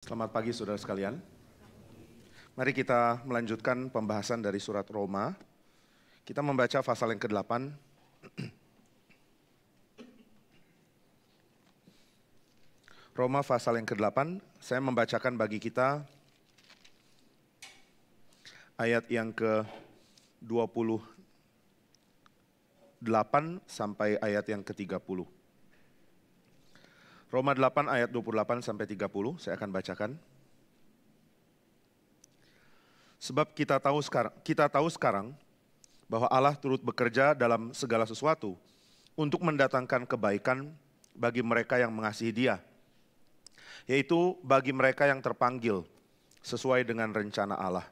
Selamat pagi saudara sekalian. Mari kita melanjutkan pembahasan dari surat Roma. Kita membaca pasal yang ke-8. Roma pasal yang ke-8, saya membacakan bagi kita ayat yang ke-28 sampai ayat yang ke-30. Roma 8 ayat 28 sampai 30, saya akan bacakan. Sebab kita tahu sekarang bahwa Allah turut bekerja dalam segala sesuatu untuk mendatangkan kebaikan bagi mereka yang mengasihi Dia, yaitu bagi mereka yang terpanggil sesuai dengan rencana Allah.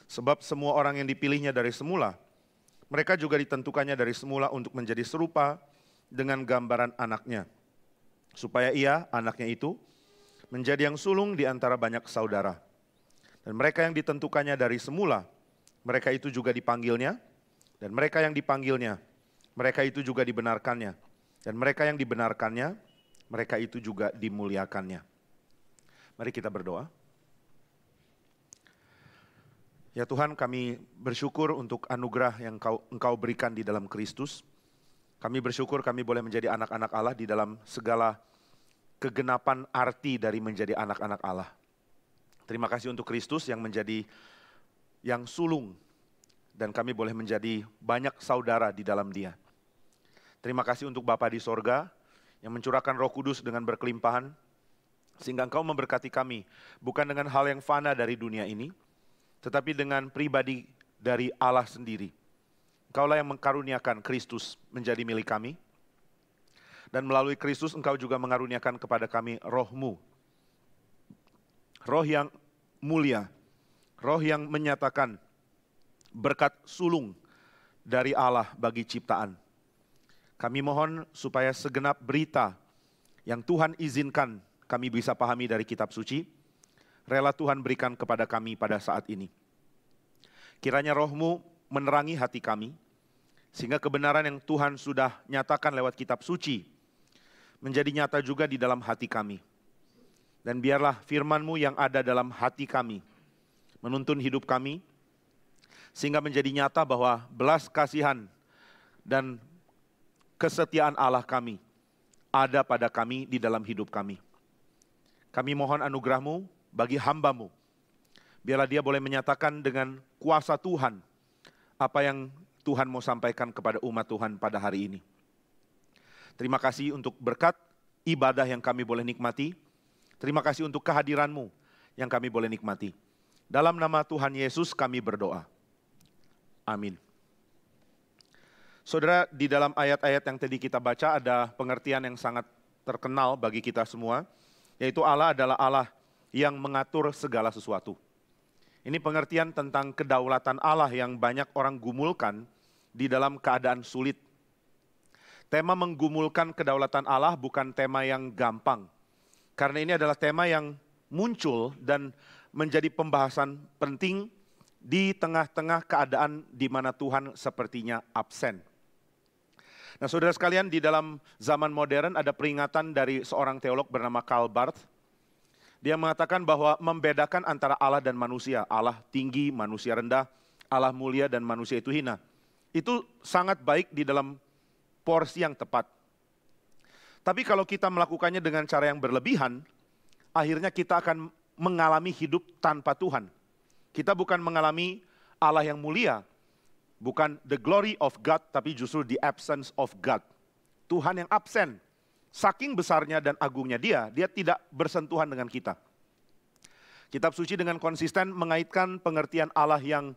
Sebab semua orang yang dipilihnya dari semula, mereka juga ditentukannya dari semula untuk menjadi serupa dengan gambaran anaknya, supaya ia, anaknya itu, menjadi yang sulung di antara banyak saudara. Dan mereka yang ditentukannya dari semula, mereka itu juga dipanggilnya. Dan mereka yang dipanggilnya, mereka itu juga dibenarkannya. Dan mereka yang dibenarkannya, mereka itu juga dimuliakannya. Mari kita berdoa. Ya Tuhan, kami bersyukur untuk anugerah yang Engkau berikan di dalam Kristus. Kami bersyukur kami boleh menjadi anak-anak Allah di dalam segala kegenapan arti dari menjadi anak-anak Allah. Terima kasih untuk Kristus yang menjadi yang sulung, dan kami boleh menjadi banyak saudara di dalam Dia. Terima kasih untuk Bapa di sorga yang mencurahkan Roh Kudus dengan berkelimpahan, sehingga Engkau memberkati kami bukan dengan hal yang fana dari dunia ini, tetapi dengan pribadi dari Allah sendiri. Engkaulah yang mengkaruniakan Kristus menjadi milik kami. Dan melalui Kristus Engkau juga mengaruniakan kepada kami Roh-Mu. Roh yang mulia. Roh yang menyatakan berkat sulung dari Allah bagi ciptaan. Kami mohon supaya segenap berita yang Tuhan izinkan kami bisa pahami dari kitab suci, rela Tuhan berikan kepada kami pada saat ini. Kiranya Roh-Mu menerangi hati kami, sehingga kebenaran yang Tuhan sudah nyatakan lewat kitab suci menjadi nyata juga di dalam hati kami. Dan biarlah firman-Mu yang ada dalam hati kami menuntun hidup kami, sehingga menjadi nyata bahwa belas kasihan dan kesetiaan Allah kami ada pada kami di dalam hidup kami. Kami mohon anugerah-Mu bagi hamba-Mu. Biarlah dia boleh menyatakan dengan kuasa Tuhan apa yang Tuhan mau sampaikan kepada umat Tuhan pada hari ini. Terima kasih untuk berkat ibadah yang kami boleh nikmati. Terima kasih untuk kehadiran-Mu yang kami boleh nikmati. Dalam nama Tuhan Yesus kami berdoa. Amin. Saudara, di dalam ayat-ayat yang tadi kita baca ada pengertian yang sangat terkenal bagi kita semua, yaitu Allah adalah Allah yang mengatur segala sesuatu. Ini pengertian tentang kedaulatan Allah yang banyak orang gumulkan di dalam keadaan sulit. Tema menggumulkan kedaulatan Allah bukan tema yang gampang. Karena ini adalah tema yang muncul dan menjadi pembahasan penting di tengah-tengah keadaan di mana Tuhan sepertinya absen. Nah, saudara sekalian, di dalam zaman modern ada peringatan dari seorang teolog bernama Karl Barth. Dia mengatakan bahwa membedakan antara Allah dan manusia, Allah tinggi, manusia rendah, Allah mulia dan manusia itu hina, itu sangat baik di dalam porsi yang tepat. Tapi kalau kita melakukannya dengan cara yang berlebihan, akhirnya kita akan mengalami hidup tanpa Tuhan. Kita bukan mengalami Allah yang mulia, bukan the glory of God, tapi justru the absence of God. Tuhan yang absen. Saking besarnya dan agungnya dia tidak bersentuhan dengan kita. Kitab suci dengan konsisten mengaitkan pengertian Allah yang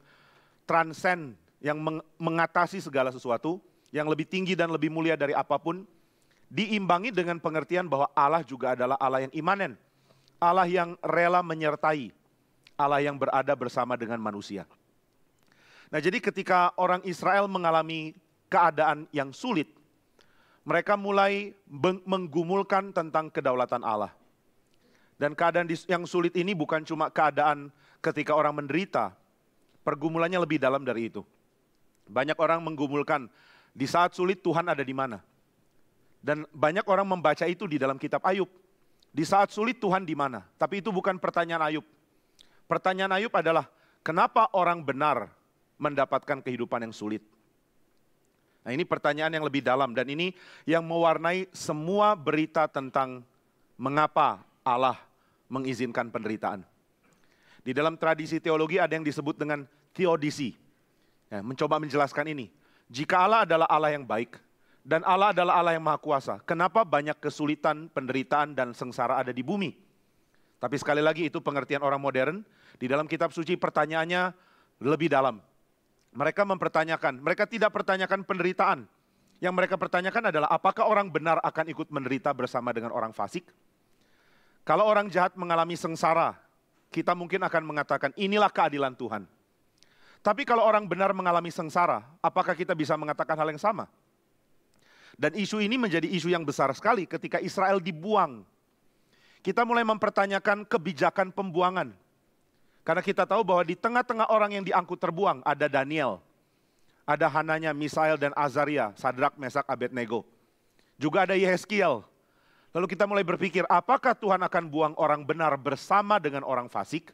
transcend, yang mengatasi segala sesuatu, yang lebih tinggi dan lebih mulia dari apapun, diimbangi dengan pengertian bahwa Allah juga adalah Allah yang imanen, Allah yang rela menyertai, Allah yang berada bersama dengan manusia. Nah, jadi ketika orang Israel mengalami keadaan yang sulit, mereka mulai menggumulkan tentang kedaulatan Allah. Dan keadaan yang sulit ini bukan cuma keadaan ketika orang menderita, pergumulannya lebih dalam dari itu. Banyak orang menggumulkan, di saat sulit Tuhan ada di mana? Dan banyak orang membaca itu di dalam kitab Ayub. Di saat sulit Tuhan di mana? Tapi itu bukan pertanyaan Ayub. Pertanyaan Ayub adalah, kenapa orang benar mendapatkan kehidupan yang sulit? Nah, ini pertanyaan yang lebih dalam dan ini yang mewarnai semua berita tentang mengapa Allah mengizinkan penderitaan. Di dalam tradisi teologi ada yang disebut dengan theodicy. Ya, mencoba menjelaskan ini. Jika Allah adalah Allah yang baik dan Allah adalah Allah yang maha kuasa, kenapa banyak kesulitan, penderitaan, dan sengsara ada di bumi? Tapi sekali lagi itu pengertian orang modern. Di dalam kitab suci pertanyaannya lebih dalam. Mereka mempertanyakan, mereka tidak pertanyakan penderitaan. Yang mereka pertanyakan adalah apakah orang benar akan ikut menderita bersama dengan orang fasik? Kalau orang jahat mengalami sengsara, kita mungkin akan mengatakan inilah keadilan Tuhan. Tapi kalau orang benar mengalami sengsara, apakah kita bisa mengatakan hal yang sama? Dan isu ini menjadi isu yang besar sekali ketika Israel dibuang. Kita mulai mempertanyakan kebijakan pembuangan. Karena kita tahu bahwa di tengah-tengah orang yang diangkut terbuang ada Daniel, ada Hananya, Misael, dan Azaria, Sadrak, Mesak, Abednego. Juga ada Yehezkiel. Lalu kita mulai berpikir, apakah Tuhan akan buang orang benar bersama dengan orang fasik?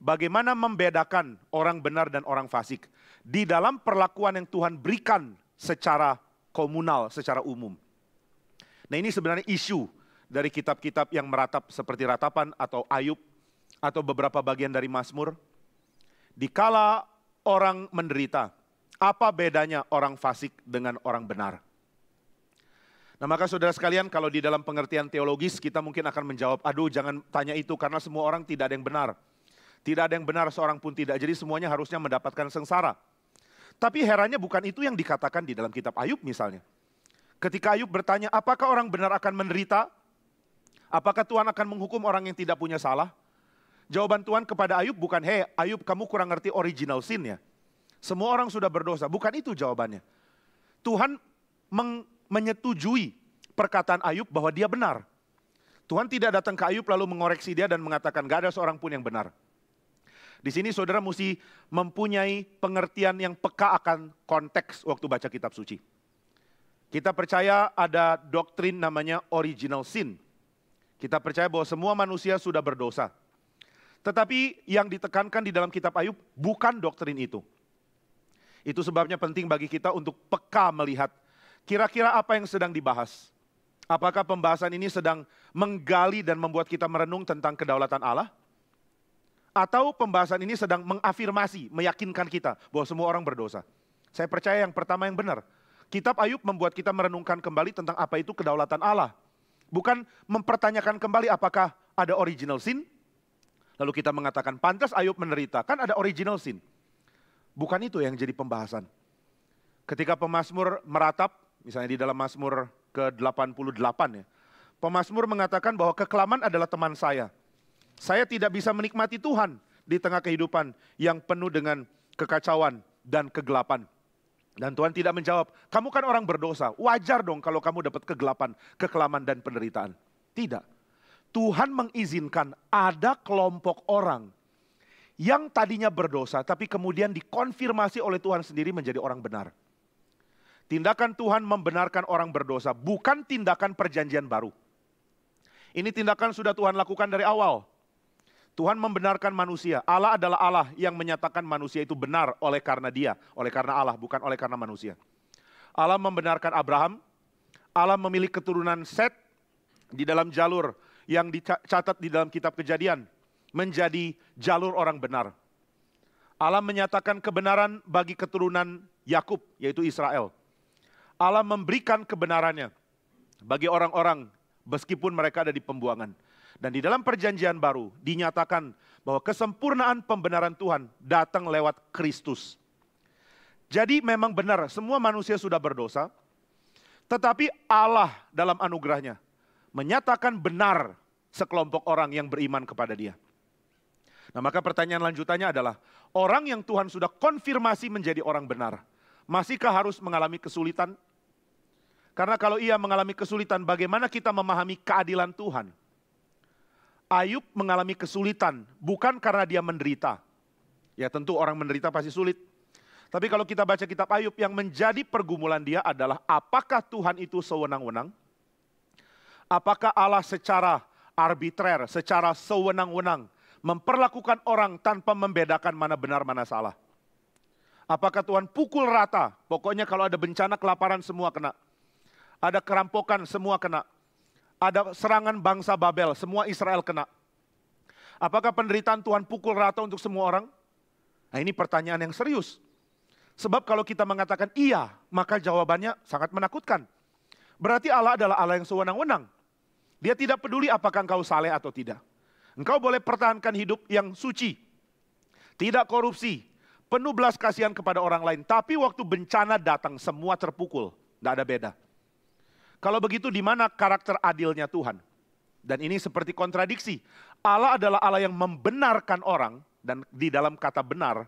Bagaimana membedakan orang benar dan orang fasik? Di dalam perlakuan yang Tuhan berikan secara komunal, secara umum. Nah, ini sebenarnya isu dari kitab-kitab yang meratap seperti Ratapan atau Ayub, atau beberapa bagian dari Mazmur. Dikala orang menderita, apa bedanya orang fasik dengan orang benar? Nah, maka saudara sekalian, kalau di dalam pengertian teologis kita mungkin akan menjawab, aduh jangan tanya itu karena semua orang tidak ada yang benar. Tidak ada yang benar, seorang pun tidak. Jadi semuanya harusnya mendapatkan sengsara. Tapi herannya bukan itu yang dikatakan di dalam kitab Ayub misalnya. Ketika Ayub bertanya, apakah orang benar akan menderita? Apakah Tuhan akan menghukum orang yang tidak punya salah? Jawaban Tuhan kepada Ayub bukan, hei Ayub kamu kurang ngerti original sin ya. Semua orang sudah berdosa, bukan itu jawabannya. Tuhan menyetujui perkataan Ayub bahwa dia benar. Tuhan tidak datang ke Ayub lalu mengoreksi dia dan mengatakan gak ada seorang pun yang benar. Di sini saudara mesti mempunyai pengertian yang peka akan konteks waktu baca kitab suci. Kita percaya ada doktrin namanya original sin. Kita percaya bahwa semua manusia sudah berdosa. Tetapi yang ditekankan di dalam kitab Ayub bukan doktrin itu. Itu sebabnya penting bagi kita untuk peka melihat kira-kira apa yang sedang dibahas. Apakah pembahasan ini sedang menggali dan membuat kita merenung tentang kedaulatan Allah? Atau pembahasan ini sedang mengafirmasi, meyakinkan kita bahwa semua orang berdosa? Saya percaya yang pertama yang benar. Kitab Ayub membuat kita merenungkan kembali tentang apa itu kedaulatan Allah. Bukan mempertanyakan kembali apakah ada original sin. Lalu kita mengatakan, pantas Ayub menderita, kan ada original sin. Bukan itu yang jadi pembahasan. Ketika pemazmur meratap, misalnya di dalam Mazmur ke-88 ya. Pemazmur mengatakan bahwa kekelaman adalah teman saya. Saya tidak bisa menikmati Tuhan di tengah kehidupan yang penuh dengan kekacauan dan kegelapan. Dan Tuhan tidak menjawab, kamu kan orang berdosa, wajar dong kalau kamu dapat kegelapan, kekelaman dan penderitaan. Tidak. Tuhan mengizinkan ada kelompok orang yang tadinya berdosa, tapi kemudian dikonfirmasi oleh Tuhan sendiri menjadi orang benar. Tindakan Tuhan membenarkan orang berdosa, bukan tindakan perjanjian baru. Ini tindakan sudah Tuhan lakukan dari awal. Tuhan membenarkan manusia. Allah adalah Allah yang menyatakan manusia itu benar oleh karena dia, oleh karena Allah, bukan oleh karena manusia. Allah membenarkan Abraham, Allah memilih keturunan Set di dalam jalur yang dicatat di dalam kitab Kejadian, menjadi jalur orang benar. Allah menyatakan kebenaran bagi keturunan Yakub, yaitu Israel. Allah memberikan kebenarannya bagi orang-orang meskipun mereka ada di pembuangan. Dan di dalam perjanjian baru dinyatakan bahwa kesempurnaan pembenaran Tuhan datang lewat Kristus. Jadi memang benar semua manusia sudah berdosa, tetapi Allah dalam anugerahnya menyatakan benar sekelompok orang yang beriman kepada dia. Nah, maka pertanyaan lanjutannya adalah, orang yang Tuhan sudah konfirmasi menjadi orang benar, masihkah harus mengalami kesulitan? Karena kalau ia mengalami kesulitan, bagaimana kita memahami keadilan Tuhan? Ayub mengalami kesulitan bukan karena dia menderita. Ya tentu orang menderita pasti sulit. Tapi kalau kita baca kitab Ayub, yang menjadi pergumulan dia adalah apakah Tuhan itu sewenang-wenang? Apakah Allah secara arbitrer, secara sewenang-wenang memperlakukan orang tanpa membedakan mana benar mana salah? Apakah Tuhan pukul rata? Pokoknya kalau ada bencana kelaparan semua kena. Ada kerampokan semua kena. Ada serangan bangsa Babel, semua Israel kena. Apakah penderitaan Tuhan pukul rata untuk semua orang? Nah, ini pertanyaan yang serius. Sebab kalau kita mengatakan iya, maka jawabannya sangat menakutkan. Berarti Allah adalah Allah yang sewenang-wenang. Dia tidak peduli apakah engkau saleh atau tidak. Engkau boleh pertahankan hidup yang suci. Tidak korupsi. Penuh belas kasihan kepada orang lain. Tapi waktu bencana datang, semua terpukul. Tidak ada beda. Kalau begitu, di mana karakter adilnya Tuhan? Dan ini seperti kontradiksi. Allah adalah Allah yang membenarkan orang. Dan di dalam kata benar,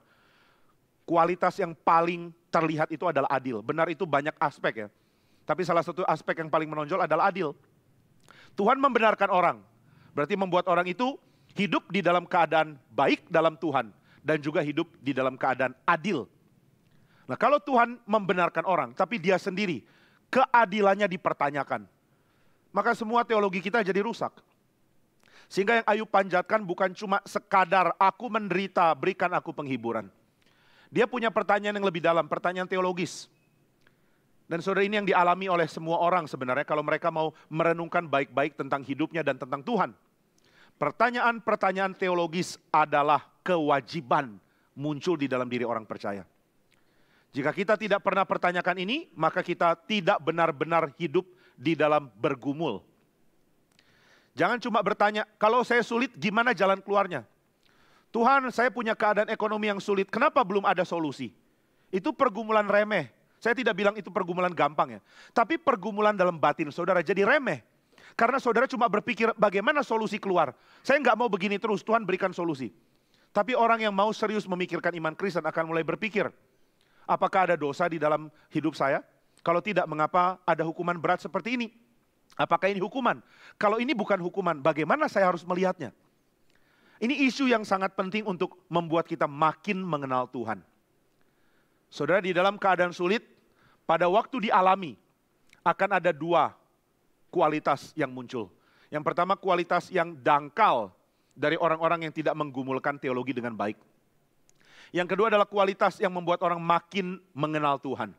kualitas yang paling terlihat itu adalah adil. Benar itu banyak aspek ya. Tapi salah satu aspek yang paling menonjol adalah adil. Tuhan membenarkan orang. Berarti membuat orang itu hidup di dalam keadaan baik dalam Tuhan. Dan juga hidup di dalam keadaan adil. Nah, kalau Tuhan membenarkan orang, tapi dia sendiri, keadilannya dipertanyakan. Maka semua teologi kita jadi rusak. Sehingga yang Ayub panjatkan bukan cuma sekadar aku menderita, berikan aku penghiburan. Dia punya pertanyaan yang lebih dalam, pertanyaan teologis. Dan saudara, ini yang dialami oleh semua orang sebenarnya kalau mereka mau merenungkan baik-baik tentang hidupnya dan tentang Tuhan. Pertanyaan-pertanyaan teologis adalah kewajiban muncul di dalam diri orang percaya. Jika kita tidak pernah pertanyakan ini, maka kita tidak benar-benar hidup di dalam bergumul. Jangan cuma bertanya, kalau saya sulit gimana jalan keluarnya? Tuhan, saya punya keadaan ekonomi yang sulit, kenapa belum ada solusi? Itu pergumulan remeh. Saya tidak bilang itu pergumulan gampang ya. Tapi pergumulan dalam batin saudara jadi remeh. Karena saudara cuma berpikir bagaimana solusi keluar. Saya nggak mau begini terus, Tuhan berikan solusi. Tapi orang yang mau serius memikirkan iman Kristen akan mulai berpikir, apakah ada dosa di dalam hidup saya? Kalau tidak, mengapa ada hukuman berat seperti ini? Apakah ini hukuman? Kalau ini bukan hukuman, bagaimana saya harus melihatnya? Ini isu yang sangat penting untuk membuat kita makin mengenal Tuhan. Saudara, di dalam keadaan sulit, pada waktu dialami, akan ada dua kualitas yang muncul. Yang pertama, kualitas yang dangkal dari orang-orang yang tidak menggumulkan teologi dengan baik. Yang kedua adalah kualitas yang membuat orang makin mengenal Tuhan.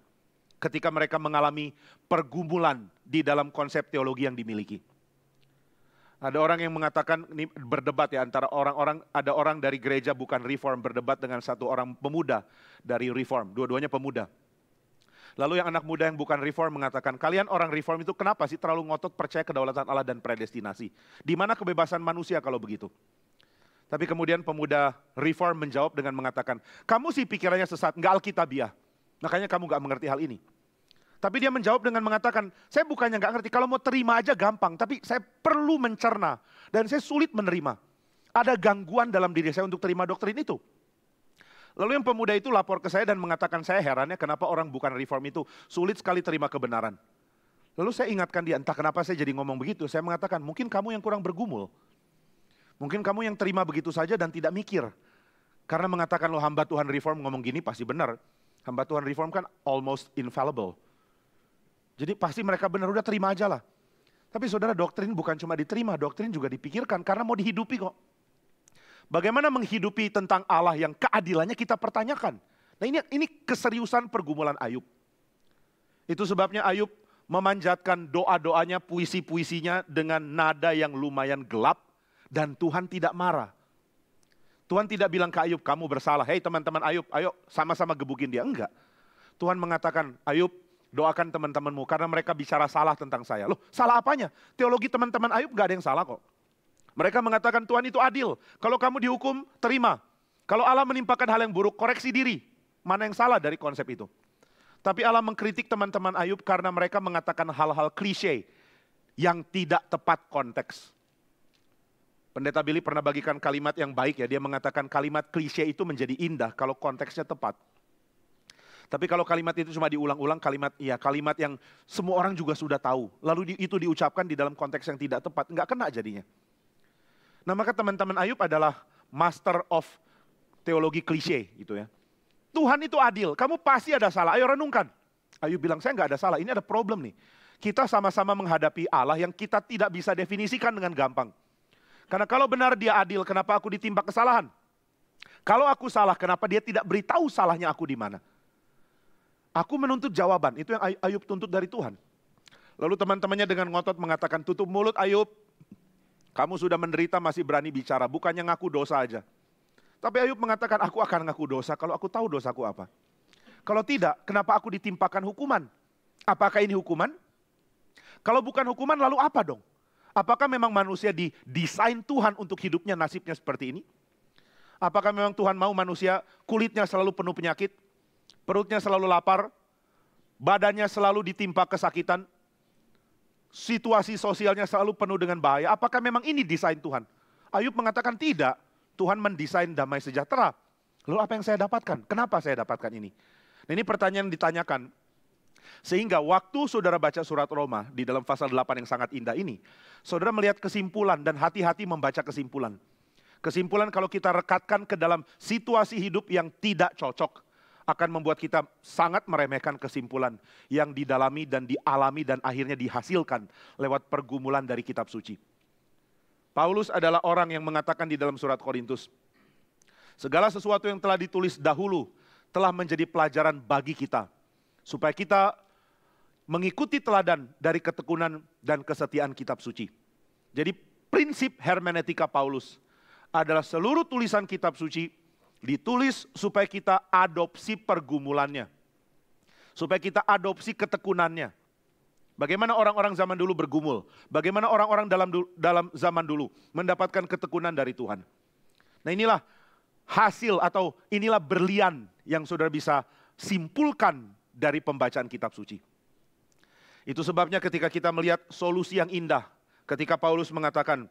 Ketika mereka mengalami pergumulan di dalam konsep teologi yang dimiliki. Ada orang yang mengatakan, ini berdebat ya antara orang-orang, ada orang dari gereja bukan reform berdebat dengan satu orang pemuda dari reform, dua-duanya pemuda. Lalu yang anak muda yang bukan reform mengatakan, kalian orang reform itu kenapa sih terlalu ngotot percaya kedaulatan Allah dan predestinasi? Di mana kebebasan manusia kalau begitu? Tapi kemudian pemuda reform menjawab dengan mengatakan, kamu sih pikirannya sesat, nggak alkitabiah. Makanya kamu nggak mengerti hal ini. Tapi dia menjawab dengan mengatakan, saya bukannya nggak ngerti, kalau mau terima aja gampang, tapi saya perlu mencerna, dan saya sulit menerima. Ada gangguan dalam diri saya untuk terima doktrin itu. Lalu yang pemuda itu lapor ke saya dan mengatakan, saya herannya kenapa orang bukan reform itu sulit sekali terima kebenaran. Lalu saya ingatkan dia, entah kenapa saya jadi ngomong begitu, saya mengatakan, mungkin kamu yang kurang bergumul. Mungkin kamu yang terima begitu saja dan tidak mikir. Karena mengatakan, loh hamba Tuhan reform ngomong gini pasti benar. Hamba Tuhan reform kan almost infallible. Jadi pasti mereka benar, udah terima aja lah. Tapi saudara, doktrin bukan cuma diterima, doktrin juga dipikirkan karena mau dihidupi kok. Bagaimana menghidupi tentang Allah yang keadilannya kita pertanyakan. Nah ini keseriusan pergumulan Ayub. Itu sebabnya Ayub memanjatkan doa-doanya, puisi-puisinya dengan nada yang lumayan gelap dan Tuhan tidak marah. Tuhan tidak bilang ke Ayub, kamu bersalah. Hei teman-teman Ayub, ayo sama-sama gebukin dia. Enggak. Tuhan mengatakan, Ayub doakan teman-temanmu karena mereka bicara salah tentang saya. Loh salah apanya? Teologi teman-teman Ayub gak ada yang salah kok. Mereka mengatakan Tuhan itu adil. Kalau kamu dihukum, terima. Kalau Allah menimpakan hal yang buruk, koreksi diri. Mana yang salah dari konsep itu? Tapi Allah mengkritik teman-teman Ayub karena mereka mengatakan hal-hal klise yang tidak tepat konteks. Pendeta Billy pernah bagikan kalimat yang baik ya, dia mengatakan kalimat klise itu menjadi indah kalau konteksnya tepat. Tapi kalau kalimat itu cuma diulang-ulang, kalimat yang semua orang juga sudah tahu, lalu itu diucapkan di dalam konteks yang tidak tepat, nggak kena jadinya. Nah maka teman-teman Ayub adalah master of teologi klise gitu ya. Tuhan itu adil, kamu pasti ada salah, ayo renungkan. Ayub bilang, saya nggak ada salah, ini ada problem nih. kita sama-sama menghadapi Allah yang kita tidak bisa definisikan dengan gampang. Karena kalau benar dia adil, kenapa aku ditimpa kesalahan? Kalau aku salah, kenapa dia tidak beritahu salahnya aku di mana? Aku menuntut jawaban, itu yang Ayub tuntut dari Tuhan. Lalu teman-temannya dengan ngotot mengatakan, tutup mulut Ayub, kamu sudah menderita masih berani bicara, bukannya ngaku dosa aja. Tapi Ayub mengatakan, aku akan ngaku dosa kalau aku tahu dosaku apa. Kalau tidak, kenapa aku ditimpakan hukuman? Apakah ini hukuman? Kalau bukan hukuman, lalu apa dong? Apakah memang manusia didesain Tuhan untuk hidupnya nasibnya seperti ini? Apakah memang Tuhan mau manusia kulitnya selalu penuh penyakit, perutnya selalu lapar, badannya selalu ditimpa kesakitan, situasi sosialnya selalu penuh dengan bahaya? Apakah memang ini desain Tuhan? Ayub mengatakan tidak, Tuhan mendesain damai sejahtera. Lalu apa yang saya dapatkan? Kenapa saya dapatkan ini? Nah, ini pertanyaan yang ditanyakan. Sehingga waktu saudara baca surat Roma di dalam pasal 8 yang sangat indah ini, saudara melihat kesimpulan dan hati-hati membaca kesimpulan. Kesimpulan kalau kita rekatkan ke dalam situasi hidup yang tidak cocok, akan membuat kita sangat meremehkan kesimpulan yang didalami dan dialami dan akhirnya dihasilkan lewat pergumulan dari kitab suci. Paulus adalah orang yang mengatakan di dalam surat Korintus, segala sesuatu yang telah ditulis dahulu telah menjadi pelajaran bagi kita, supaya kita mengikuti teladan dari ketekunan dan kesetiaan kitab suci. Jadi prinsip hermeneutika Paulus adalah seluruh tulisan kitab suci ditulis supaya kita adopsi pergumulannya. Supaya kita adopsi ketekunannya. Bagaimana orang-orang zaman dulu bergumul. Bagaimana orang-orang dalam zaman dulu mendapatkan ketekunan dari Tuhan. Nah, inilah hasil atau inilah berlian yang saudara bisa simpulkan dari pembacaan kitab suci. Itu sebabnya ketika kita melihat solusi yang indah, ketika Paulus mengatakan,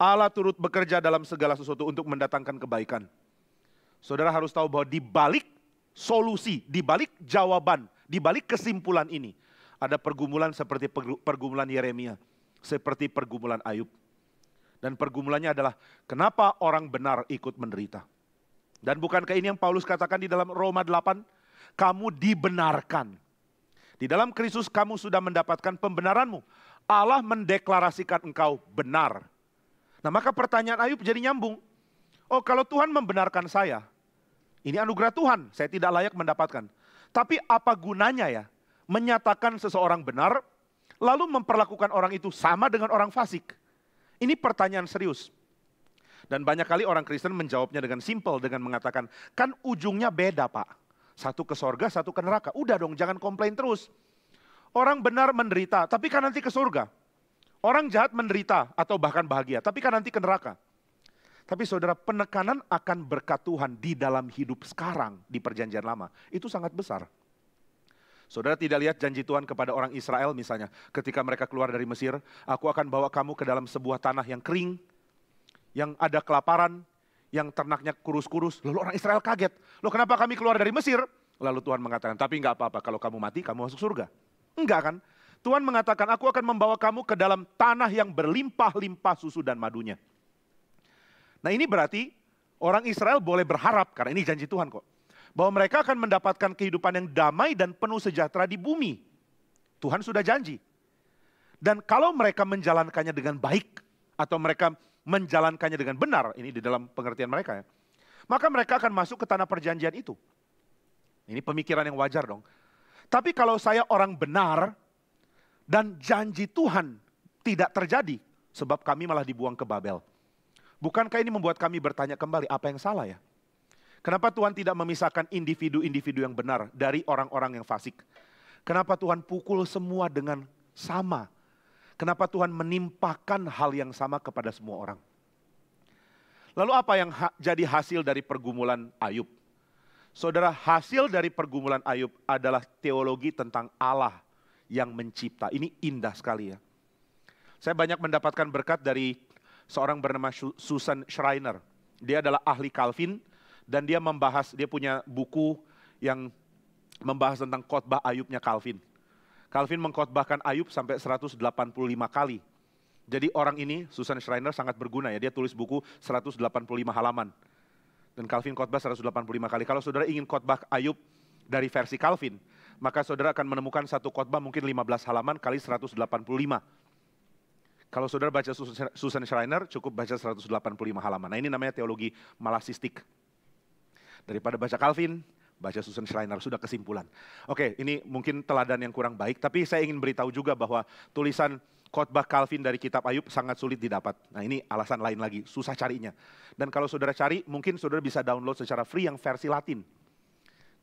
Allah turut bekerja dalam segala sesuatu untuk mendatangkan kebaikan. Saudara harus tahu bahwa di balik solusi, di balik jawaban, di balik kesimpulan ini, ada pergumulan seperti pergumulan Yeremia, seperti pergumulan Ayub. Dan pergumulannya adalah, kenapa orang benar ikut menderita? Dan bukankah ini yang Paulus katakan di dalam Roma 8? Kamu dibenarkan. Di dalam Kristus kamu sudah mendapatkan pembenaranmu. Allah mendeklarasikan engkau benar. Nah, maka pertanyaan Ayub jadi nyambung. Oh, kalau Tuhan membenarkan saya, ini anugerah Tuhan, saya tidak layak mendapatkan. Tapi apa gunanya ya menyatakan seseorang benar, lalu memperlakukan orang itu sama dengan orang fasik? Ini pertanyaan serius. Dan banyak kali orang Kristen menjawabnya dengan simpel, dengan mengatakan, kan ujungnya beda Pak. Satu ke sorga, satu ke neraka. Udah dong, jangan komplain terus. Orang benar menderita, tapi kan nanti ke surga. Orang jahat menderita atau bahkan bahagia, tapi kan nanti ke neraka. Tapi saudara, penekanan akan berkat Tuhan di dalam hidup sekarang di perjanjian lama, itu sangat besar. Saudara tidak lihat janji Tuhan kepada orang Israel misalnya, ketika mereka keluar dari Mesir, aku akan bawa kamu ke dalam sebuah tanah yang kering, yang ada kelaparan, yang ternaknya kurus-kurus. Lalu orang Israel kaget, loh kenapa kami keluar dari Mesir? Lalu Tuhan mengatakan, tapi enggak apa-apa, kalau kamu mati, kamu masuk surga. Enggak kan? Tuhan mengatakan, aku akan membawa kamu ke dalam tanah yang berlimpah-limpah susu dan madunya. Nah, ini berarti orang Israel boleh berharap, karena ini janji Tuhan kok, bahwa mereka akan mendapatkan kehidupan yang damai dan penuh sejahtera di bumi. Tuhan sudah janji. Dan kalau mereka menjalankannya dengan baik, atau mereka menjalankannya dengan benar, ini di dalam pengertian mereka ya, maka mereka akan masuk ke tanah perjanjian itu. Ini pemikiran yang wajar dong. Tapi kalau saya orang benar, dan janji Tuhan tidak terjadi, sebab kami malah dibuang ke Babel. Bukankah ini membuat kami bertanya kembali, apa yang salah ya? Kenapa Tuhan tidak memisahkan individu-individu yang benar dari orang-orang yang fasik? Kenapa Tuhan pukul semua dengan sama? Kenapa Tuhan menimpakan hal yang sama kepada semua orang? Lalu apa yang jadi hasil dari pergumulan Ayub? Saudara, hasil dari pergumulan Ayub adalah teologi tentang Allah yang mencipta. Ini indah sekali ya. Saya banyak mendapatkan berkat dari seorang bernama Susan Schreiner. Dia adalah ahli Calvin dan dia punya buku yang membahas tentang khotbah Ayubnya Calvin. Calvin mengkhotbahkan Ayub sampai 185 kali. Jadi orang ini, Susan Schreiner, sangat berguna ya. Dia tulis buku 185 halaman. Dan Calvin khotbah 185 kali. Kalau saudara ingin khotbah Ayub dari versi Calvin, maka saudara akan menemukan satu khotbah mungkin 15 halaman kali 185. Kalau saudara baca Susan Schreiner, cukup baca 185 halaman. Nah ini namanya teologi malasistik. Daripada baca Calvin, baca Susan Schreiner, sudah kesimpulan. Oke, ini mungkin teladan yang kurang baik, tapi saya ingin beritahu juga bahwa tulisan khotbah Calvin dari kitab Ayub sangat sulit didapat. Nah ini alasan lain lagi, susah carinya. Dan kalau saudara cari, mungkin saudara bisa download secara free yang versi Latin.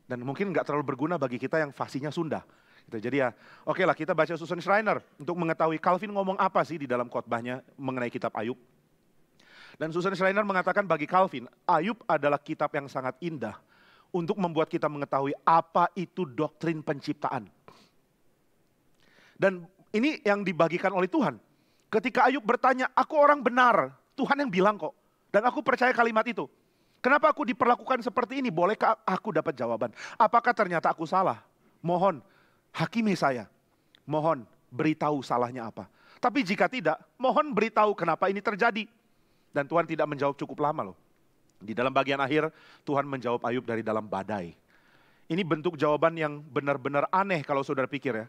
Dan mungkin nggak terlalu berguna bagi kita yang fasihnya Sunda. Jadi ya, oke lah kita baca Susan Schreiner untuk mengetahui Calvin ngomong apa sih di dalam khotbahnya mengenai kitab Ayub. Dan Susan Schreiner mengatakan bagi Calvin, Ayub adalah kitab yang sangat indah untuk membuat kita mengetahui apa itu doktrin penciptaan. Dan ini yang dibagikan oleh Tuhan. Ketika Ayub bertanya, aku orang benar, Tuhan yang bilang kok. Dan aku percaya kalimat itu. Kenapa aku diperlakukan seperti ini? Bolehkah aku dapat jawaban? Apakah ternyata aku salah? Mohon, hakimi saya. Mohon, beritahu salahnya apa. Tapi jika tidak, mohon beritahu kenapa ini terjadi. Dan Tuhan tidak menjawab cukup lama loh. Di dalam bagian akhir, Tuhan menjawab Ayub dari dalam badai. Ini bentuk jawaban yang benar-benar aneh kalau saudara pikir ya.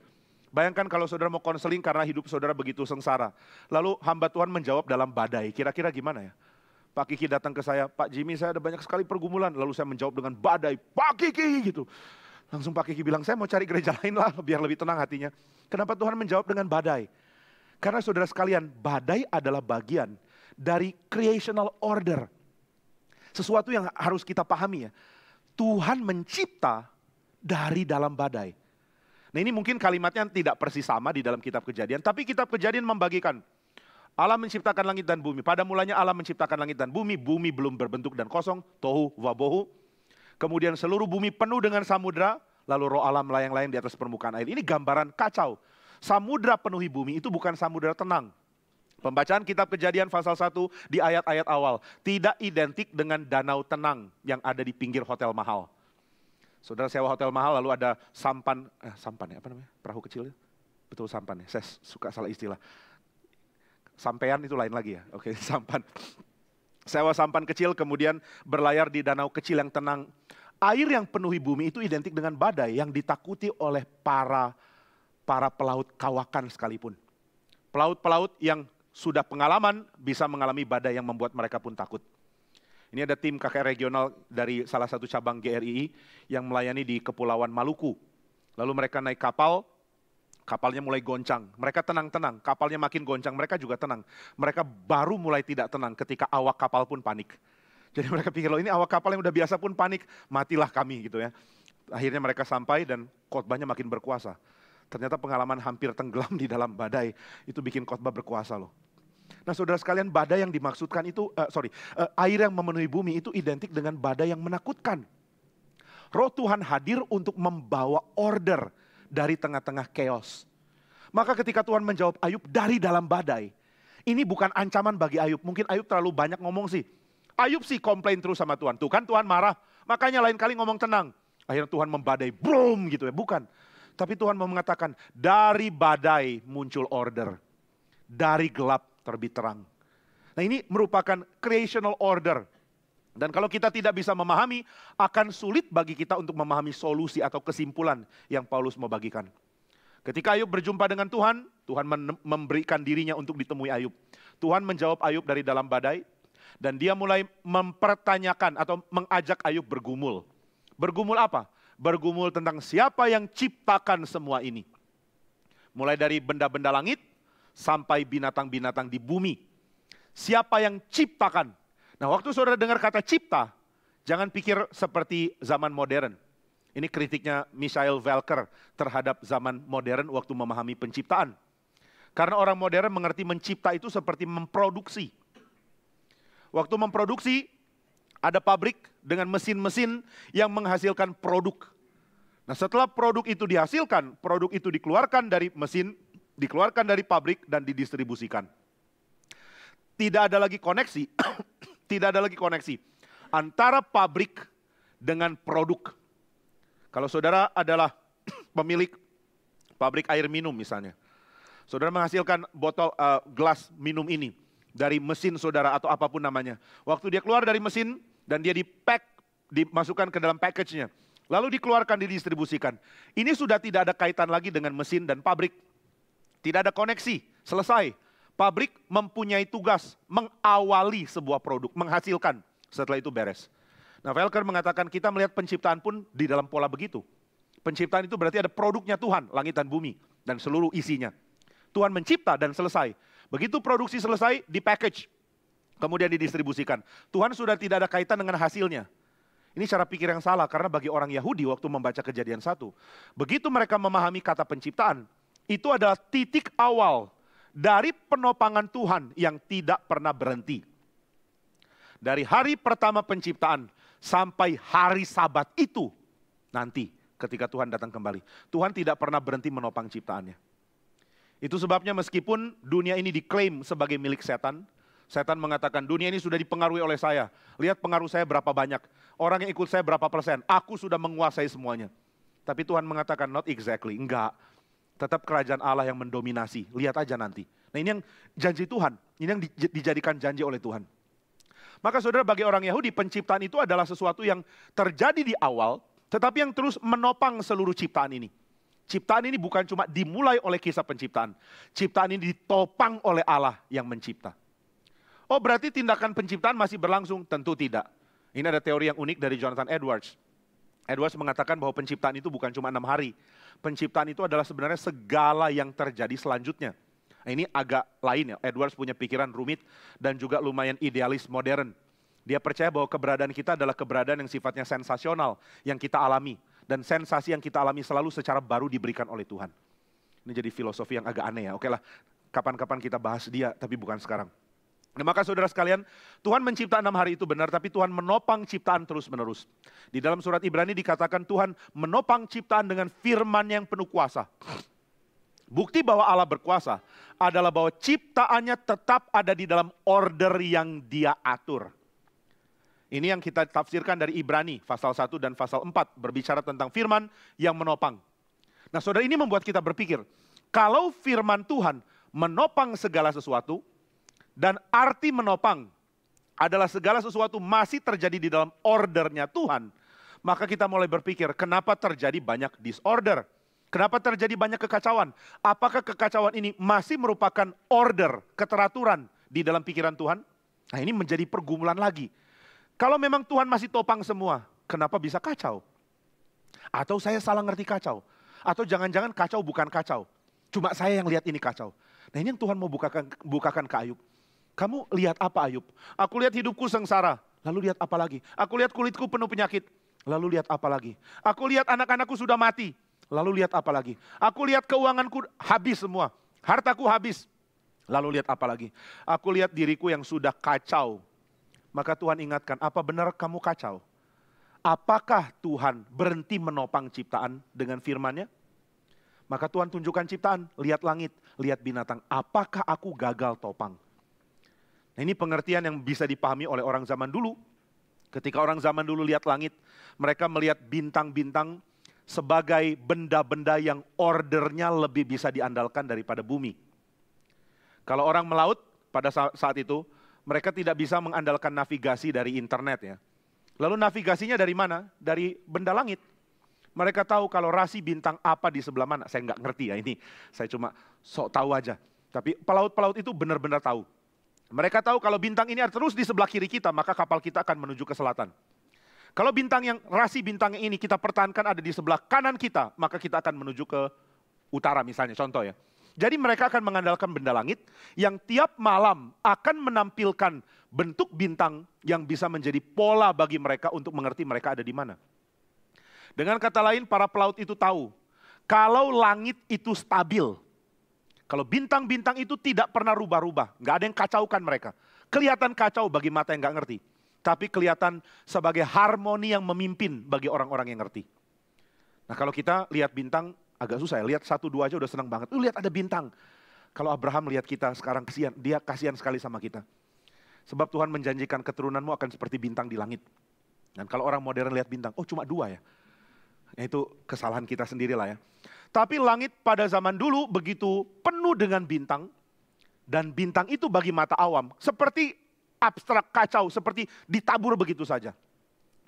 Bayangkan kalau saudara mau konseling karena hidup saudara begitu sengsara. Lalu hamba Tuhan menjawab dalam badai. Kira-kira gimana ya? Pak Kiki datang ke saya, Pak Jimmy saya ada banyak sekali pergumulan. Lalu saya menjawab dengan badai, Pak Kiki gitu. Langsung Pak Kiki bilang, saya mau cari gereja lain lah biar lebih tenang hatinya. Kenapa Tuhan menjawab dengan badai? Karena saudara sekalian, badai adalah bagian dari creational order. Sesuatu yang harus kita pahami ya. Tuhan mencipta dari dalam badai. Nah ini mungkin kalimatnya tidak persis sama di dalam kitab Kejadian. Tapi kitab Kejadian membagikan. Allah menciptakan langit dan bumi. Pada mulanya Allah menciptakan langit dan bumi. Bumi belum berbentuk dan kosong. Tohu wabohu. Kemudian seluruh bumi penuh dengan samudra. Lalu roh Allah melayang-layang di atas permukaan air. Ini gambaran kacau. Samudra penuhi bumi itu bukan samudra tenang. Pembacaan kitab Kejadian pasal 1 di ayat-ayat awal. Tidak identik dengan danau tenang yang ada di pinggir hotel mahal. Saudara sewa hotel mahal lalu ada sampan ya apa namanya? Perahu kecil. Betul sampan ya. Saya suka salah istilah. Sampean itu lain lagi ya. Oke, sampan. Sewa sampan kecil kemudian berlayar di danau kecil yang tenang. Air yang penuhi bumi itu identik dengan badai yang ditakuti oleh para pelaut kawakan sekalipun. Pelaut-pelaut yang sudah pengalaman bisa mengalami badai yang membuat mereka pun takut. Ini ada tim KKR regional dari salah satu cabang GRII yang melayani di Kepulauan Maluku. Lalu mereka naik kapal, kapalnya mulai goncang. Mereka tenang-tenang, kapalnya makin goncang, mereka juga tenang. Mereka baru mulai tidak tenang ketika awak kapal pun panik. Jadi mereka pikir, loh ini awak kapal yang udah biasa pun panik, matilah kami gitu ya. Akhirnya mereka sampai dan khotbahnya makin berkuasa. Ternyata pengalaman hampir tenggelam di dalam badai, itu bikin khotbah berkuasa loh. Nah saudara sekalian, badai yang dimaksudkan itu, air yang memenuhi bumi itu identik dengan badai yang menakutkan. Roh Tuhan hadir untuk membawa order dari tengah-tengah chaos. Maka ketika Tuhan menjawab Ayub dari dalam badai, ini bukan ancaman bagi Ayub. Mungkin Ayub terlalu banyak ngomong sih. Ayub sih komplain terus sama Tuhan. Tuh kan Tuhan marah, makanya lain kali ngomong tenang. Akhirnya Tuhan membadai, boom gitu ya. Bukan. Tapi Tuhan mau mengatakan, dari badai muncul order. Dari gelap terbit terang. Nah ini merupakan creational order. Dan kalau kita tidak bisa memahami, akan sulit bagi kita untuk memahami solusi atau kesimpulan yang Paulus mau bagikan. Ketika Ayub berjumpa dengan Tuhan, Tuhan memberikan dirinya untuk ditemui Ayub. Tuhan menjawab Ayub dari dalam badai, dan dia mulai mempertanyakan atau mengajak Ayub bergumul. Bergumul apa? Bergumul tentang siapa yang ciptakan semua ini. Mulai dari benda-benda langit, sampai binatang-binatang di bumi. Siapa yang ciptakan? Nah waktu saudara dengar kata cipta, jangan pikir seperti zaman modern. Ini kritiknya Michael Welker terhadap zaman modern waktu memahami penciptaan. Karena orang modern mengerti mencipta itu seperti memproduksi. Waktu memproduksi, ada pabrik dengan mesin-mesin yang menghasilkan produk. Nah setelah produk itu dihasilkan, produk itu dikeluarkan dari mesin, dikeluarkan dari pabrik dan didistribusikan. Tidak ada lagi koneksi, tidak ada lagi koneksi antara pabrik dengan produk. Kalau saudara adalah pemilik pabrik air minum misalnya, saudara menghasilkan botol gelas minum ini dari mesin saudara atau apapun namanya. Waktu dia keluar dari mesin dan dia dipack, dimasukkan ke dalam package-nya, lalu dikeluarkan, didistribusikan. Ini sudah tidak ada kaitan lagi dengan mesin dan pabrik. Tidak ada koneksi, selesai. Pabrik mempunyai tugas mengawali sebuah produk, menghasilkan. Setelah itu beres. Nah, Velker mengatakan kita melihat penciptaan pun di dalam pola begitu. Penciptaan itu berarti ada produknya Tuhan, langit dan bumi, dan seluruh isinya. Tuhan mencipta dan selesai. Begitu produksi selesai, dipackage, kemudian didistribusikan. Tuhan sudah tidak ada kaitan dengan hasilnya. Ini cara pikir yang salah, karena bagi orang Yahudi waktu membaca Kejadian 1, begitu mereka memahami kata penciptaan, itu adalah titik awal dari penopangan Tuhan yang tidak pernah berhenti. Dari hari pertama penciptaan sampai hari Sabat itu nanti ketika Tuhan datang kembali. Tuhan tidak pernah berhenti menopang ciptaannya. Itu sebabnya meskipun dunia ini diklaim sebagai milik setan, setan mengatakan dunia ini sudah dipengaruhi oleh saya. Lihat pengaruh saya berapa banyak. Orang yang ikut saya berapa persen. Aku sudah menguasai semuanya. Tapi Tuhan mengatakan not exactly. Enggak. Tetap kerajaan Allah yang mendominasi. Lihat aja nanti. Nah, ini yang janji Tuhan. Ini yang dijadikan janji oleh Tuhan. Maka saudara, bagi orang Yahudi penciptaan itu adalah sesuatu yang terjadi di awal, tetapi yang terus menopang seluruh ciptaan ini. Ciptaan ini bukan cuma dimulai oleh kisah penciptaan. Ciptaan ini ditopang oleh Allah yang mencipta. Oh, berarti tindakan penciptaan masih berlangsung? Tentu tidak. Ini ada teori yang unik dari Jonathan Edwards. Edwards mengatakan bahwa penciptaan itu bukan cuma 6 hari. Penciptaan itu adalah sebenarnya segala yang terjadi selanjutnya. Nah, ini agak lain ya. Edwards punya pikiran rumit dan juga lumayan idealis modern. Dia percaya bahwa keberadaan kita adalah keberadaan yang sifatnya sensasional, yang kita alami. Dan sensasi yang kita alami selalu secara baru diberikan oleh Tuhan. Ini jadi filosofi yang agak aneh ya. Oke lah, kapan-kapan kita bahas dia, tapi bukan sekarang. Nah, maka saudara sekalian, Tuhan mencipta 6 hari itu benar, tapi Tuhan menopang ciptaan terus-menerus. Di dalam surat Ibrani dikatakan Tuhan menopang ciptaan dengan firman yang penuh kuasa. Bukti bahwa Allah berkuasa adalah bahwa ciptaannya tetap ada di dalam order yang Dia atur. Ini yang kita tafsirkan dari Ibrani, pasal 1 dan pasal 4, berbicara tentang firman yang menopang. Nah saudara, ini membuat kita berpikir, kalau firman Tuhan menopang segala sesuatu, dan arti menopang adalah segala sesuatu masih terjadi di dalam ordernya Tuhan, maka kita mulai berpikir, kenapa terjadi banyak disorder? Kenapa terjadi banyak kekacauan? Apakah kekacauan ini masih merupakan order, keteraturan di dalam pikiran Tuhan? Nah ini menjadi pergumulan lagi. Kalau memang Tuhan masih topang semua, kenapa bisa kacau? Atau saya salah ngerti kacau? Atau jangan-jangan kacau bukan kacau? Cuma saya yang lihat ini kacau. Nah ini yang Tuhan mau bukakan ke Ayub. Kamu lihat apa Ayub? Aku lihat hidupku sengsara, lalu lihat apa lagi? Aku lihat kulitku penuh penyakit, lalu lihat apa lagi? Aku lihat anak-anakku sudah mati, lalu lihat apa lagi? Aku lihat keuanganku habis semua, hartaku habis, lalu lihat apa lagi? Aku lihat diriku yang sudah kacau. Maka Tuhan ingatkan, apa benar kamu kacau? Apakah Tuhan berhenti menopang ciptaan dengan firman-Nya? Maka Tuhan tunjukkan ciptaan, lihat langit, lihat binatang. Apakah aku gagal topang? Nah, ini pengertian yang bisa dipahami oleh orang zaman dulu. Ketika orang zaman dulu lihat langit, mereka melihat bintang-bintang sebagai benda-benda yang ordernya lebih bisa diandalkan daripada bumi. Kalau orang melaut pada saat itu, mereka tidak bisa mengandalkan navigasi dari internet ya. Lalu navigasinya dari mana? Dari benda langit. Mereka tahu kalau rasi bintang apa di sebelah mana. Saya nggak ngerti ya ini. Saya cuma sok tahu aja. Tapi pelaut-pelaut itu benar-benar tahu. Mereka tahu kalau bintang ini terus di sebelah kiri kita, maka kapal kita akan menuju ke selatan. Kalau rasi bintang ini kita pertahankan ada di sebelah kanan kita, maka kita akan menuju ke utara misalnya, contoh ya. Jadi mereka akan mengandalkan benda langit yang tiap malam akan menampilkan bentuk bintang yang bisa menjadi pola bagi mereka untuk mengerti mereka ada di mana. Dengan kata lain, para pelaut itu tahu kalau langit itu stabil. Kalau bintang-bintang itu tidak pernah rubah-rubah, nggak ada yang kacaukan mereka. Kelihatan kacau bagi mata yang nggak ngerti, tapi kelihatan sebagai harmoni yang memimpin bagi orang-orang yang ngerti. Nah kalau kita lihat bintang, agak susah ya, lihat 1-2 aja udah senang banget. Lihat ada bintang. Kalau Abraham lihat kita sekarang kasihan, dia kasihan sekali sama kita. Sebab Tuhan menjanjikan keturunanmu akan seperti bintang di langit. Dan kalau orang modern lihat bintang, oh cuma 2 ya. Itu kesalahan kita sendiri lah ya. Tapi langit pada zaman dulu begitu penuh dengan bintang. Dan bintang itu bagi mata awam seperti abstrak kacau, seperti ditabur begitu saja.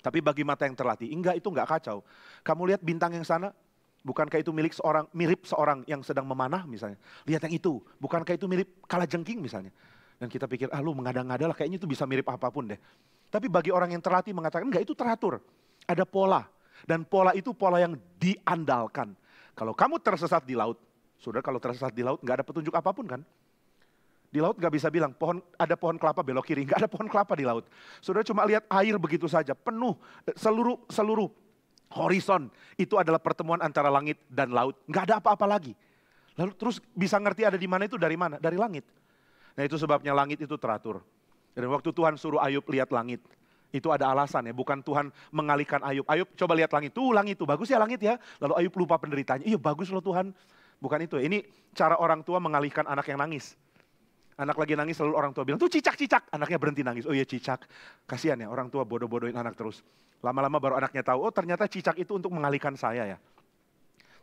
Tapi bagi mata yang terlatih, enggak, itu enggak kacau. Kamu lihat bintang yang sana, bukankah itu mirip seorang yang sedang memanah misalnya. Lihat yang itu, bukankah itu mirip kalajengking misalnya. Dan kita pikir, lu mengada-ngada lah, kayaknya itu bisa mirip apapun deh. Tapi bagi orang yang terlatih mengatakan, enggak, itu teratur. Ada pola. Dan pola itu pola yang diandalkan. Kalau kamu tersesat di laut, saudara, kalau tersesat di laut enggak ada petunjuk apapun kan. Di laut nggak bisa bilang, ada pohon kelapa belok kiri, nggak ada pohon kelapa di laut. Saudara cuma lihat air begitu saja, penuh, seluruh horizon. Itu adalah pertemuan antara langit dan laut, nggak ada apa-apa lagi. Lalu terus bisa ngerti ada di mana itu dari mana? Dari langit. Nah itu sebabnya langit itu teratur. Dan waktu Tuhan suruh Ayub lihat langit, itu ada alasan ya, bukan Tuhan mengalihkan Ayub. Ayub coba lihat langit, tuh langit tuh, bagus ya langit ya. Lalu Ayub lupa penderitanya, iya bagus loh Tuhan. Bukan itu ya, ini cara orang tua mengalihkan anak yang nangis. Anak lagi nangis selalu orang tua bilang, tuh cicak, anaknya berhenti nangis. Oh iya cicak, kasihan ya orang tua bodoh-bodohin anak terus. Lama-lama baru anaknya tahu, oh ternyata cicak itu untuk mengalihkan saya ya.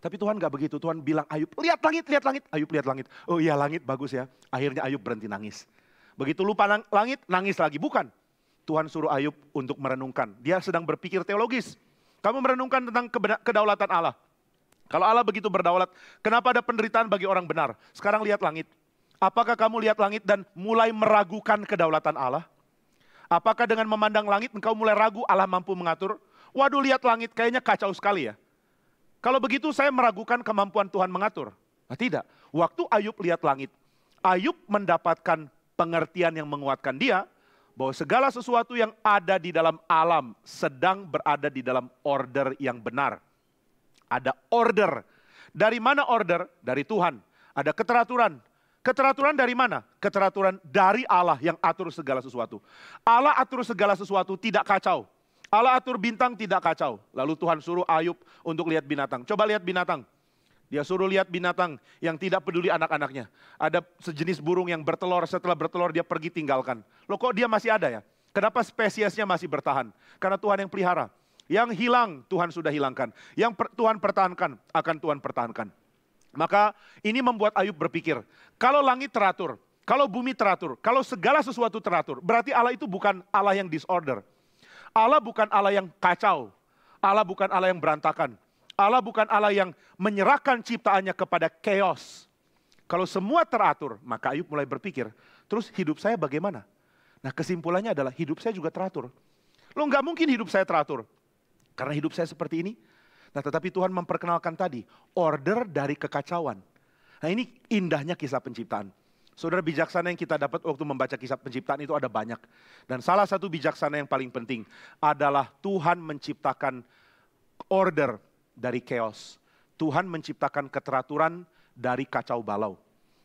Tapi Tuhan gak begitu, Tuhan bilang Ayub, lihat langit. Ayub lihat langit, oh iya langit bagus ya. Akhirnya Ayub berhenti nangis. Begitu lupa langit, nangis lagi. Bukan, Tuhan suruh Ayub untuk merenungkan. Dia sedang berpikir teologis. Kamu merenungkan tentang kedaulatan Allah. Kalau Allah begitu berdaulat, kenapa ada penderitaan bagi orang benar? Sekarang lihat langit. Apakah kamu lihat langit dan mulai meragukan kedaulatan Allah? Apakah dengan memandang langit engkau mulai ragu Allah mampu mengatur? Waduh lihat langit kayaknya kacau sekali ya. Kalau begitu saya meragukan kemampuan Tuhan mengatur. Nah tidak, waktu Ayub lihat langit, Ayub mendapatkan pengertian yang menguatkan dia, bahwa segala sesuatu yang ada di dalam alam sedang berada di dalam order yang benar. Ada order. Dari mana order? Dari Tuhan. Ada keteraturan. Keteraturan dari mana? Keteraturan dari Allah yang atur segala sesuatu. Allah atur segala sesuatu tidak kacau. Allah atur bintang tidak kacau. Lalu Tuhan suruh Ayub untuk lihat binatang. Coba lihat binatang. Dia suruh lihat binatang yang tidak peduli anak-anaknya. Ada sejenis burung yang bertelur, setelah bertelur dia pergi tinggalkan. Loh kok dia masih ada ya? Kenapa spesiesnya masih bertahan? Karena Tuhan yang pelihara. Yang hilang Tuhan sudah hilangkan. Yang Tuhan pertahankan akan Tuhan pertahankan. Maka ini membuat Ayub berpikir, kalau langit teratur, kalau bumi teratur, kalau segala sesuatu teratur, berarti Allah itu bukan Allah yang disorder. Allah bukan Allah yang kacau. Allah bukan Allah yang berantakan. Allah bukan Allah yang menyerahkan ciptaannya kepada chaos. Kalau semua teratur, maka Ayub mulai berpikir, terus hidup saya bagaimana? Nah kesimpulannya adalah hidup saya juga teratur. Loh nggak mungkin hidup saya teratur. Karena hidup saya seperti ini. Nah tetapi Tuhan memperkenalkan tadi, order dari kekacauan. Nah ini indahnya kisah penciptaan. Saudara, bijaksana yang kita dapat waktu membaca kisah penciptaan itu ada banyak. Dan salah satu bijaksana yang paling penting adalah Tuhan menciptakan order dari chaos. Tuhan menciptakan keteraturan dari kacau balau.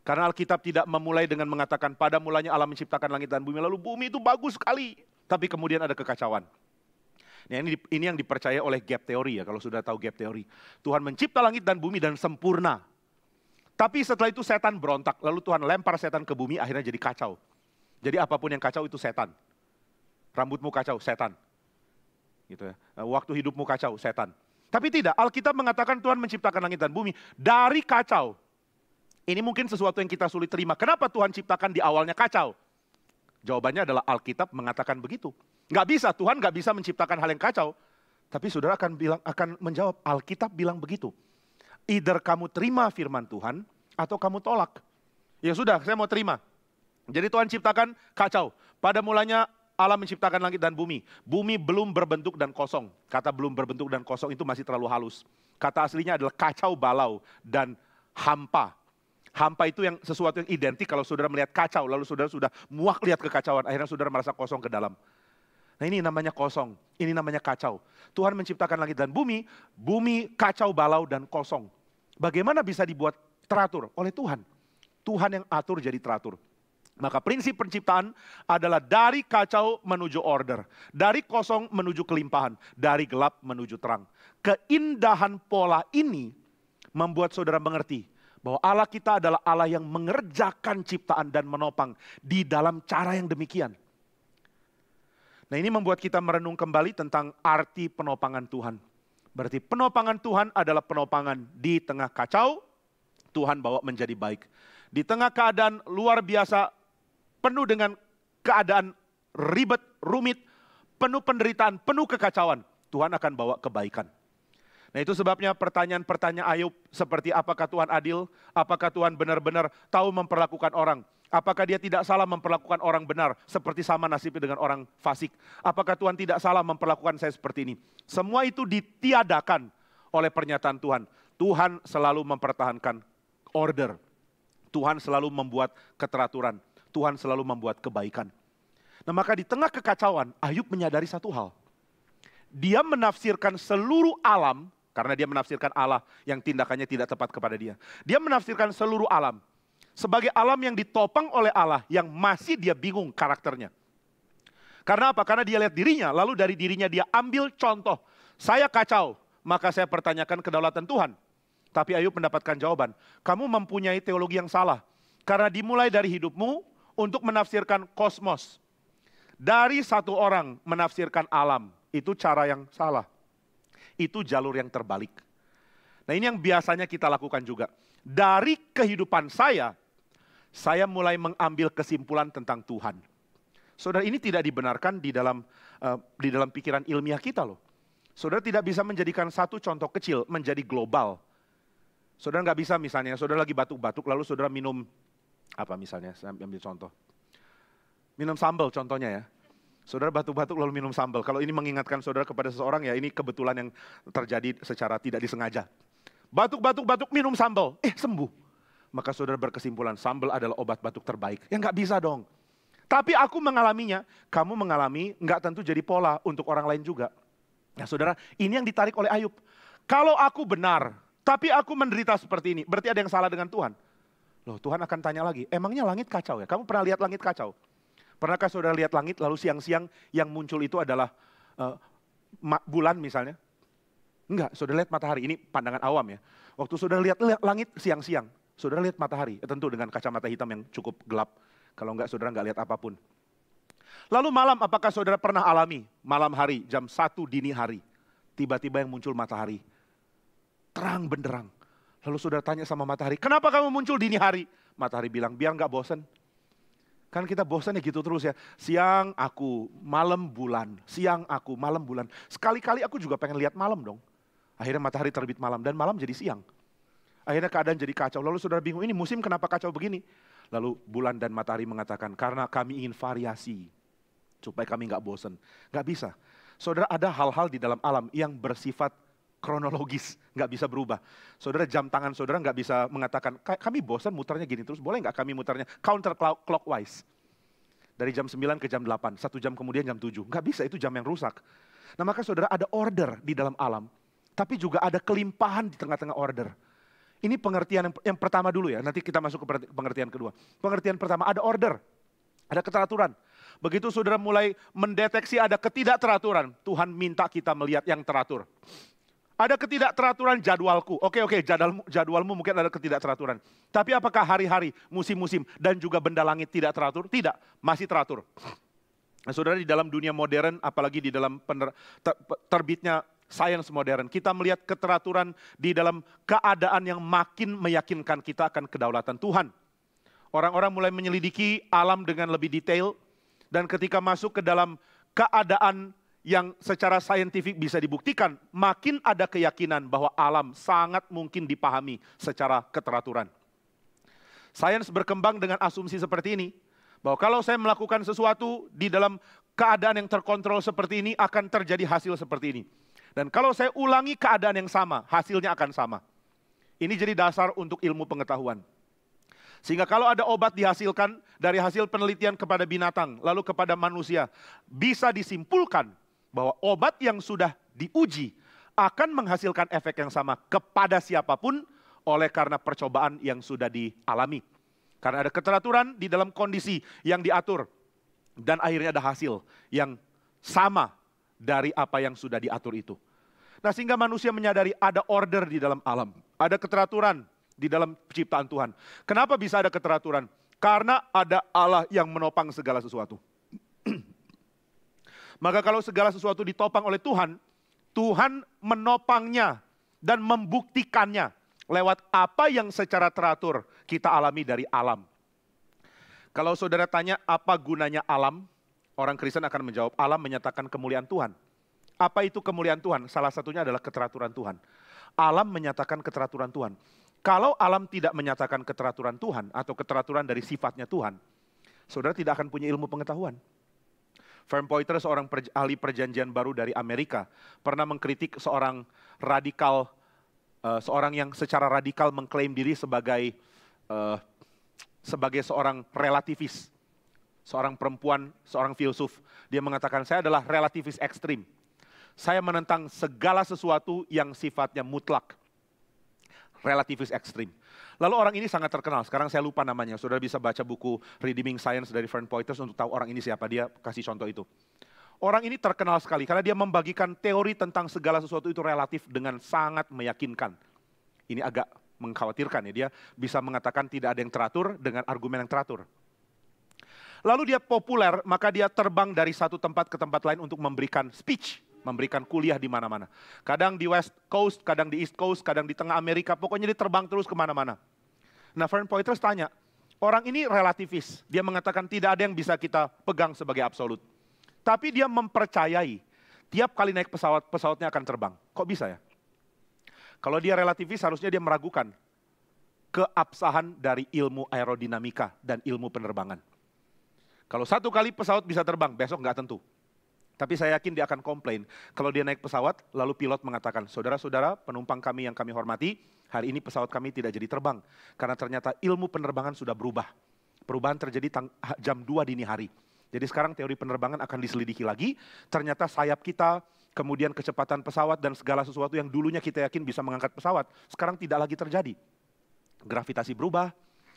Karena Alkitab tidak memulai dengan mengatakan pada mulanya Allah menciptakan langit dan bumi, lalu bumi itu bagus sekali. Tapi kemudian ada kekacauan. Nah, ini yang dipercaya oleh gap teori ya, kalau sudah tahu gap teori. Tuhan mencipta langit dan bumi dan sempurna. Tapi setelah itu setan berontak, lalu Tuhan lempar setan ke bumi, akhirnya jadi kacau. Jadi apapun yang kacau itu setan. Rambutmu kacau, setan. Gitu ya. Waktu hidupmu kacau, setan. Tapi tidak, Alkitab mengatakan Tuhan menciptakan langit dan bumi dari kacau. Ini mungkin sesuatu yang kita sulit terima. Kenapa Tuhan ciptakan di awalnya kacau? Jawabannya adalah Alkitab mengatakan begitu. Nggak bisa, Tuhan nggak bisa menciptakan hal yang kacau. Tapi saudara akan menjawab, Alkitab bilang begitu. Either kamu terima firman Tuhan, atau kamu tolak. Ya sudah, saya mau terima. Jadi Tuhan ciptakan kacau. Pada mulanya Allah menciptakan langit dan bumi. Bumi belum berbentuk dan kosong. Kata belum berbentuk dan kosong itu masih terlalu halus. Kata aslinya adalah kacau balau dan hampa. Hampa itu yang sesuatu yang identik kalau saudara melihat kacau, lalu saudara sudah muak lihat kekacauan, akhirnya saudara merasa kosong ke dalam. Nah ini namanya kosong, ini namanya kacau. Tuhan menciptakan langit dan bumi kacau balau dan kosong. Bagaimana bisa dibuat teratur? Oleh Tuhan. Tuhan yang atur jadi teratur. Maka prinsip penciptaan adalah dari kacau menuju order. Dari kosong menuju kelimpahan. Dari gelap menuju terang. Keindahan pola ini membuat saudara mengerti bahwa Allah kita adalah Allah yang mengerjakan ciptaan dan menopang di dalam cara yang demikian. Nah ini membuat kita merenung kembali tentang arti penopangan Tuhan. Berarti penopangan Tuhan adalah penopangan di tengah kacau, Tuhan bawa menjadi baik. Di tengah keadaan luar biasa, penuh dengan keadaan ribet, rumit, penuh penderitaan, penuh kekacauan, Tuhan akan bawa kebaikan. Nah itu sebabnya pertanyaan-pertanyaan Ayub seperti apakah Tuhan adil, apakah Tuhan benar-benar tahu memperlakukan orang, apakah dia tidak salah memperlakukan orang benar seperti sama nasibnya dengan orang fasik, apakah Tuhan tidak salah memperlakukan saya seperti ini. Semua itu ditiadakan oleh pernyataan Tuhan. Tuhan selalu mempertahankan order, Tuhan selalu membuat keteraturan, Tuhan selalu membuat kebaikan. Nah maka di tengah kekacauan, Ayub menyadari satu hal. Dia menafsirkan seluruh alam, karena dia menafsirkan Allah yang tindakannya tidak tepat kepada dia. Dia menafsirkan seluruh alam sebagai alam yang ditopang oleh Allah yang masih dia bingung karakternya. Karena apa? Karena dia lihat dirinya, lalu dari dirinya dia ambil contoh. Saya kacau, maka saya pertanyakan kedaulatan Tuhan. Tapi Ayub mendapatkan jawaban, kamu mempunyai teologi yang salah. Karena dimulai dari hidupmu untuk menafsirkan kosmos. Dari satu orang menafsirkan alam, itu cara yang salah. Itu jalur yang terbalik. Nah ini yang biasanya kita lakukan juga. Dari kehidupan saya mulai mengambil kesimpulan tentang Tuhan. Saudara, ini tidak dibenarkan di dalam pikiran ilmiah kita loh. Saudara tidak bisa menjadikan satu contoh kecil menjadi global. Saudara nggak bisa misalnya, saudara lagi batuk-batuk lalu saudara minum, apa misalnya, saya ambil contoh. Minum sambal contohnya ya. Saudara batuk-batuk lalu minum sambal. Kalau ini mengingatkan saudara kepada seseorang ya ini kebetulan yang terjadi secara tidak disengaja. Batuk-batuk minum sambal, sembuh. Maka saudara berkesimpulan sambal adalah obat batuk terbaik. Ya nggak bisa dong. Tapi aku mengalaminya, kamu mengalami nggak tentu jadi pola untuk orang lain juga. Nah saudara, ini yang ditarik oleh Ayub. Kalau aku benar, tapi aku menderita seperti ini, berarti ada yang salah dengan Tuhan. Loh Tuhan akan tanya lagi, emangnya langit kacau ya? Kamu pernah lihat langit kacau? Pernahkah saudara lihat langit lalu siang-siang yang muncul itu adalah bulan misalnya? Enggak, saudara lihat matahari, ini pandangan awam ya. Waktu saudara lihat langit siang-siang, saudara lihat matahari, tentu dengan kacamata hitam yang cukup gelap. Kalau enggak saudara enggak lihat apapun. Lalu malam, apakah saudara pernah alami malam hari jam 1 dini hari, tiba-tiba yang muncul matahari, terang benderang. Lalu saudara tanya sama matahari, kenapa kamu muncul dini hari? Matahari bilang, biar enggak bosan. Kan kita bosan ya gitu terus ya. Siang aku, malam bulan. Siang aku, malam bulan. Sekali-kali aku juga pengen lihat malam dong. Akhirnya matahari terbit malam dan malam jadi siang. Akhirnya keadaan jadi kacau. Lalu saudara bingung, ini musim kenapa kacau begini? Lalu bulan dan matahari mengatakan, karena kami ingin variasi. Supaya kami nggak bosan. Nggak bisa. Saudara ada hal-hal di dalam alam yang bersifat kronologis, nggak bisa berubah. Saudara jam tangan saudara nggak bisa mengatakan, kami bosan muternya gini terus, boleh nggak kami muternya counter clockwise? Dari jam 9 ke jam 8, 1 jam kemudian jam 7. Nggak bisa, itu jam yang rusak. Nah maka saudara ada order di dalam alam, tapi juga ada kelimpahan di tengah-tengah order. Ini pengertian yang pertama dulu ya, nanti kita masuk ke pengertian kedua. Pengertian pertama, ada order, ada keteraturan. Begitu saudara mulai mendeteksi ada ketidakteraturan, Tuhan minta kita melihat yang teratur. Ada ketidakteraturan jadwalku. Oke, jadwalmu mungkin ada ketidakteraturan. Tapi apakah hari-hari, musim-musim, dan juga benda langit tidak teratur? Tidak, masih teratur. Nah, saudara di dalam dunia modern, apalagi di dalam terbitnya sains modern, kita melihat keteraturan di dalam keadaan yang makin meyakinkan kita akan kedaulatan Tuhan. Orang-orang mulai menyelidiki alam dengan lebih detail, dan ketika masuk ke dalam keadaan yang secara saintifik bisa dibuktikan, makin ada keyakinan bahwa alam sangat mungkin dipahami secara keteraturan. Sains berkembang dengan asumsi seperti ini, bahwa kalau saya melakukan sesuatu di dalam keadaan yang terkontrol seperti ini, akan terjadi hasil seperti ini. Dan kalau saya ulangi keadaan yang sama, hasilnya akan sama. Ini jadi dasar untuk ilmu pengetahuan. Sehingga kalau ada obat dihasilkan dari hasil penelitian kepada binatang, lalu kepada manusia, bisa disimpulkan bahwa obat yang sudah diuji akan menghasilkan efek yang sama kepada siapapun oleh karena percobaan yang sudah dialami. Karena ada keteraturan di dalam kondisi yang diatur. Dan akhirnya ada hasil yang sama dari apa yang sudah diatur itu. Nah sehingga manusia menyadari ada order di dalam alam. Ada keteraturan di dalam ciptaan Tuhan. Kenapa bisa ada keteraturan? Karena ada Allah yang menopang segala sesuatu. Maka kalau segala sesuatu ditopang oleh Tuhan, Tuhan menopangnya dan membuktikannya lewat apa yang secara teratur kita alami dari alam. Kalau saudara tanya apa gunanya alam, Orang Kristen akan menjawab, alam menyatakan kemuliaan Tuhan. Apa itu kemuliaan Tuhan? Salah satunya adalah keteraturan Tuhan. Alam menyatakan keteraturan Tuhan. Kalau alam tidak menyatakan keteraturan Tuhan atau keteraturan dari sifatnya Tuhan, saudara tidak akan punya ilmu pengetahuan. Vern Poyter, seorang ahli perjanjian baru dari Amerika, pernah mengkritik seorang radikal, seorang yang secara radikal mengklaim diri sebagai seorang relativis. Seorang perempuan, seorang filsuf. Dia mengatakan, saya adalah relativis ekstrim. Saya menentang segala sesuatu yang sifatnya mutlak. Relativis ekstrim. Lalu orang ini sangat terkenal, sekarang saya lupa namanya. Saudara bisa baca buku Redeeming Science dari Vern Poyter untuk tahu orang ini siapa, dia kasih contoh itu. Orang ini terkenal sekali karena dia membagikan teori tentang segala sesuatu itu relatif dengan sangat meyakinkan. Ini agak mengkhawatirkan ya, dia bisa mengatakan tidak ada yang teratur dengan argumen yang teratur. Lalu dia populer, maka dia terbang dari satu tempat ke tempat lain untuk memberikan speech, memberikan kuliah di mana-mana. Kadang di West Coast, kadang di East Coast, kadang di tengah Amerika, pokoknya dia terbang terus kemana-mana. Nah, Vern Poyter tanya, orang ini relativis, dia mengatakan tidak ada yang bisa kita pegang sebagai absolut. Tapi dia mempercayai, tiap kali naik pesawat, pesawatnya akan terbang. Kok bisa ya? Kalau dia relativis, harusnya dia meragukan keabsahan dari ilmu aerodinamika dan ilmu penerbangan. Kalau satu kali pesawat bisa terbang, besok nggak tentu. Tapi saya yakin dia akan komplain kalau dia naik pesawat, lalu pilot mengatakan, saudara-saudara penumpang kami yang kami hormati, hari ini pesawat kami tidak jadi terbang. Karena ternyata ilmu penerbangan sudah berubah. Perubahan terjadi jam 2 dini hari. Jadi sekarang teori penerbangan akan diselidiki lagi, ternyata sayap kita, kemudian kecepatan pesawat dan segala sesuatu yang dulunya kita yakin bisa mengangkat pesawat, sekarang tidak lagi terjadi. Gravitasi berubah,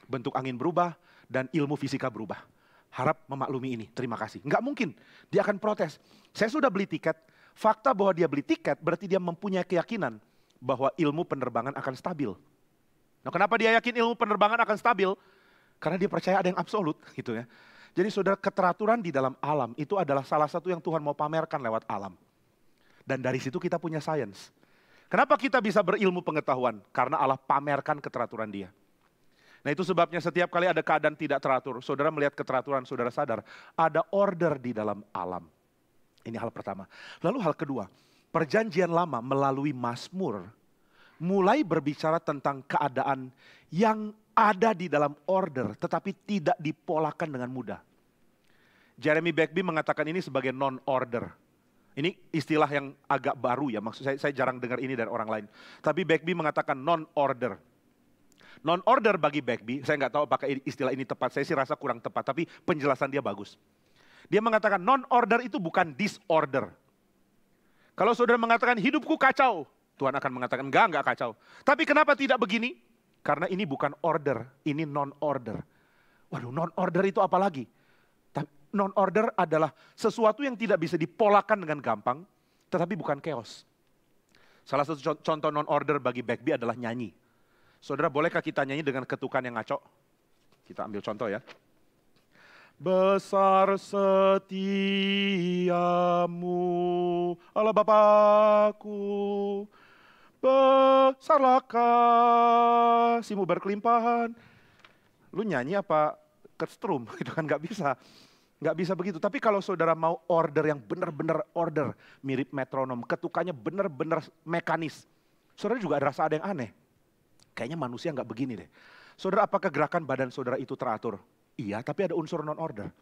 bentuk angin berubah, dan ilmu fisika berubah. Harap memaklumi ini, terima kasih. Nggak mungkin, dia akan protes. Saya sudah beli tiket, fakta bahwa dia beli tiket berarti dia mempunyai keyakinan bahwa ilmu penerbangan akan stabil. Nah, kenapa dia yakin ilmu penerbangan akan stabil? Karena dia percaya ada yang absolut, gitu ya. Jadi saudara, keteraturan di dalam alam itu adalah salah satu yang Tuhan mau pamerkan lewat alam. Dan dari situ kita punya sains. Kenapa kita bisa berilmu pengetahuan? Karena Allah pamerkan keteraturan dia. Nah, itu sebabnya setiap kali ada keadaan tidak teratur, saudara melihat keteraturan, saudara sadar ada order di dalam alam. Ini hal pertama. Lalu hal kedua, perjanjian lama melalui Mazmur mulai berbicara tentang keadaan yang ada di dalam order tetapi tidak dipolakan dengan mudah. Jeremy Begbie mengatakan ini sebagai non-order. Ini istilah yang agak baru ya, maksud saya jarang dengar ini dari orang lain. Tapi Begbie mengatakan non-order. Non-order bagi Begbie, saya nggak tahu apakah istilah ini tepat, saya sih rasa kurang tepat, tapi penjelasan dia bagus. Dia mengatakan non-order itu bukan disorder. Kalau saudara mengatakan hidupku kacau, Tuhan akan mengatakan enggak kacau. Tapi kenapa tidak begini? Karena ini bukan order, ini non-order. Waduh, non-order itu apa lagi? Non-order adalah sesuatu yang tidak bisa dipolakan dengan gampang, tetapi bukan chaos. Salah satu contoh non-order bagi Begbie adalah nyanyi. Saudara, bolehkah kita nyanyi dengan ketukan yang ngaco? Kita ambil contoh ya. Besar setiamu, Allah Bapakku, besarlah kasihmu berkelimpahan. Lu nyanyi apa ketstrum? Itu kan nggak bisa. Nggak bisa begitu. Tapi kalau saudara mau order yang benar-benar order, mirip metronom, ketukannya benar-benar mekanis, saudara juga ada rasa ada yang aneh. Kayaknya manusia nggak begini deh. Saudara, apakah gerakan badan saudara itu teratur? Iya, tapi ada unsur non-order.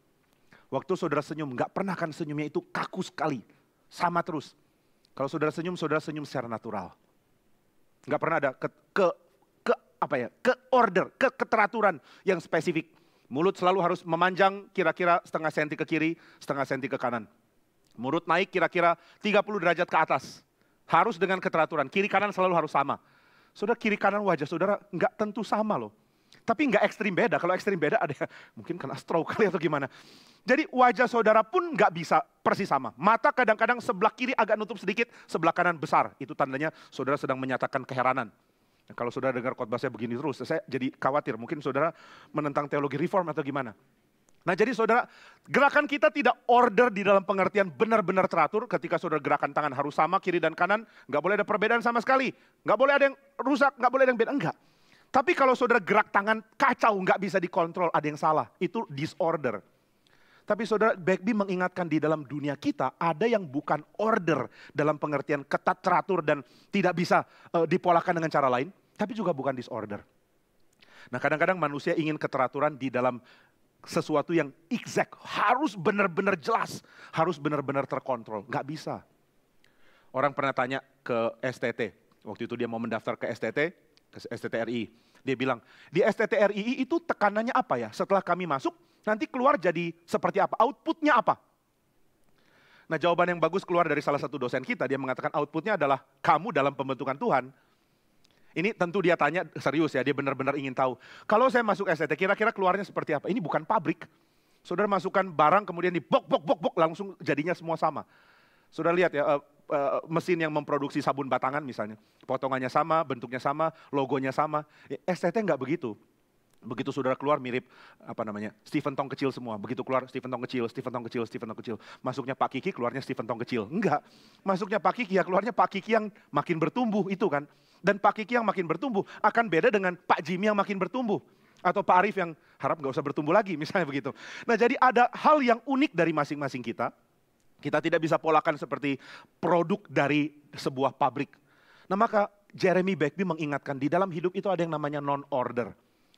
Waktu saudara senyum, nggak pernah kan senyumnya itu kaku sekali. Sama terus. Kalau saudara senyum secara natural. Nggak pernah ada keteraturan yang spesifik. Mulut selalu harus memanjang kira-kira setengah senti ke kiri, setengah senti ke kanan. Mulut naik kira-kira 30 derajat ke atas. Harus dengan keteraturan, kiri kanan selalu harus sama. Saudara, kiri kanan wajah saudara nggak tentu sama loh. Tapi nggak ekstrim beda, kalau ekstrim beda ada mungkin kena stroke kali atau gimana. Jadi wajah saudara pun nggak bisa persis sama. Mata kadang-kadang sebelah kiri agak nutup sedikit, sebelah kanan besar. Itu tandanya saudara sedang menyatakan keheranan. Nah, kalau saudara dengar khotbah saya begini terus, saya jadi khawatir. Mungkin saudara menentang teologi reform atau gimana. Nah, jadi saudara, gerakan kita tidak order di dalam pengertian benar-benar teratur. Ketika saudara gerakan tangan harus sama, kiri dan kanan, nggak boleh ada perbedaan sama sekali. Nggak boleh ada yang rusak, nggak boleh ada yang beda, enggak. Tapi kalau saudara gerak tangan kacau, nggak bisa dikontrol, ada yang salah. Itu disorder. Tapi saudara, Bagby mengingatkan di dalam dunia kita ada yang bukan order dalam pengertian ketat, teratur, dan tidak bisa dipolakan dengan cara lain. Tapi juga bukan disorder. Nah kadang-kadang manusia ingin keteraturan di dalam sesuatu yang exact. Harus benar-benar jelas. Harus benar-benar terkontrol. Nggak bisa. Orang pernah tanya ke STT. Waktu itu dia mau mendaftar ke STT, ke STTRI. Dia bilang, di STTRI itu tekanannya apa ya? Setelah kami masuk, nanti keluar jadi seperti apa? Outputnya apa? Nah jawaban yang bagus keluar dari salah satu dosen kita. Dia mengatakan outputnya adalah kamu dalam pembentukan Tuhan. Ini tentu dia tanya serius ya, dia benar-benar ingin tahu. Kalau saya masuk STT, kira-kira keluarnya seperti apa? Ini bukan pabrik. Saudara masukkan barang kemudian bok, langsung jadinya semua sama. Saudara lihat ya, mesin yang memproduksi sabun batangan misalnya. Potongannya sama, bentuknya sama, logonya sama. STT nggak begitu. Begitu saudara keluar mirip Stephen Tong kecil semua. Begitu keluar Stephen Tong kecil, Stephen Tong kecil, Stephen Tong kecil. Masuknya Pak Kiki, keluarnya Stephen Tong kecil. Enggak. Masuknya Pak Kiki ya keluarnya Pak Kiki yang makin bertumbuh itu kan. Dan Pak Kiki yang makin bertumbuh akan beda dengan Pak Jimmy yang makin bertumbuh. Atau Pak Arif yang harap nggak usah bertumbuh lagi misalnya begitu. Nah jadi ada hal yang unik dari masing-masing kita. Kita tidak bisa polakan seperti produk dari sebuah pabrik. Nah maka Jeremy Bagby mengingatkan di dalam hidup itu ada yang namanya non-order.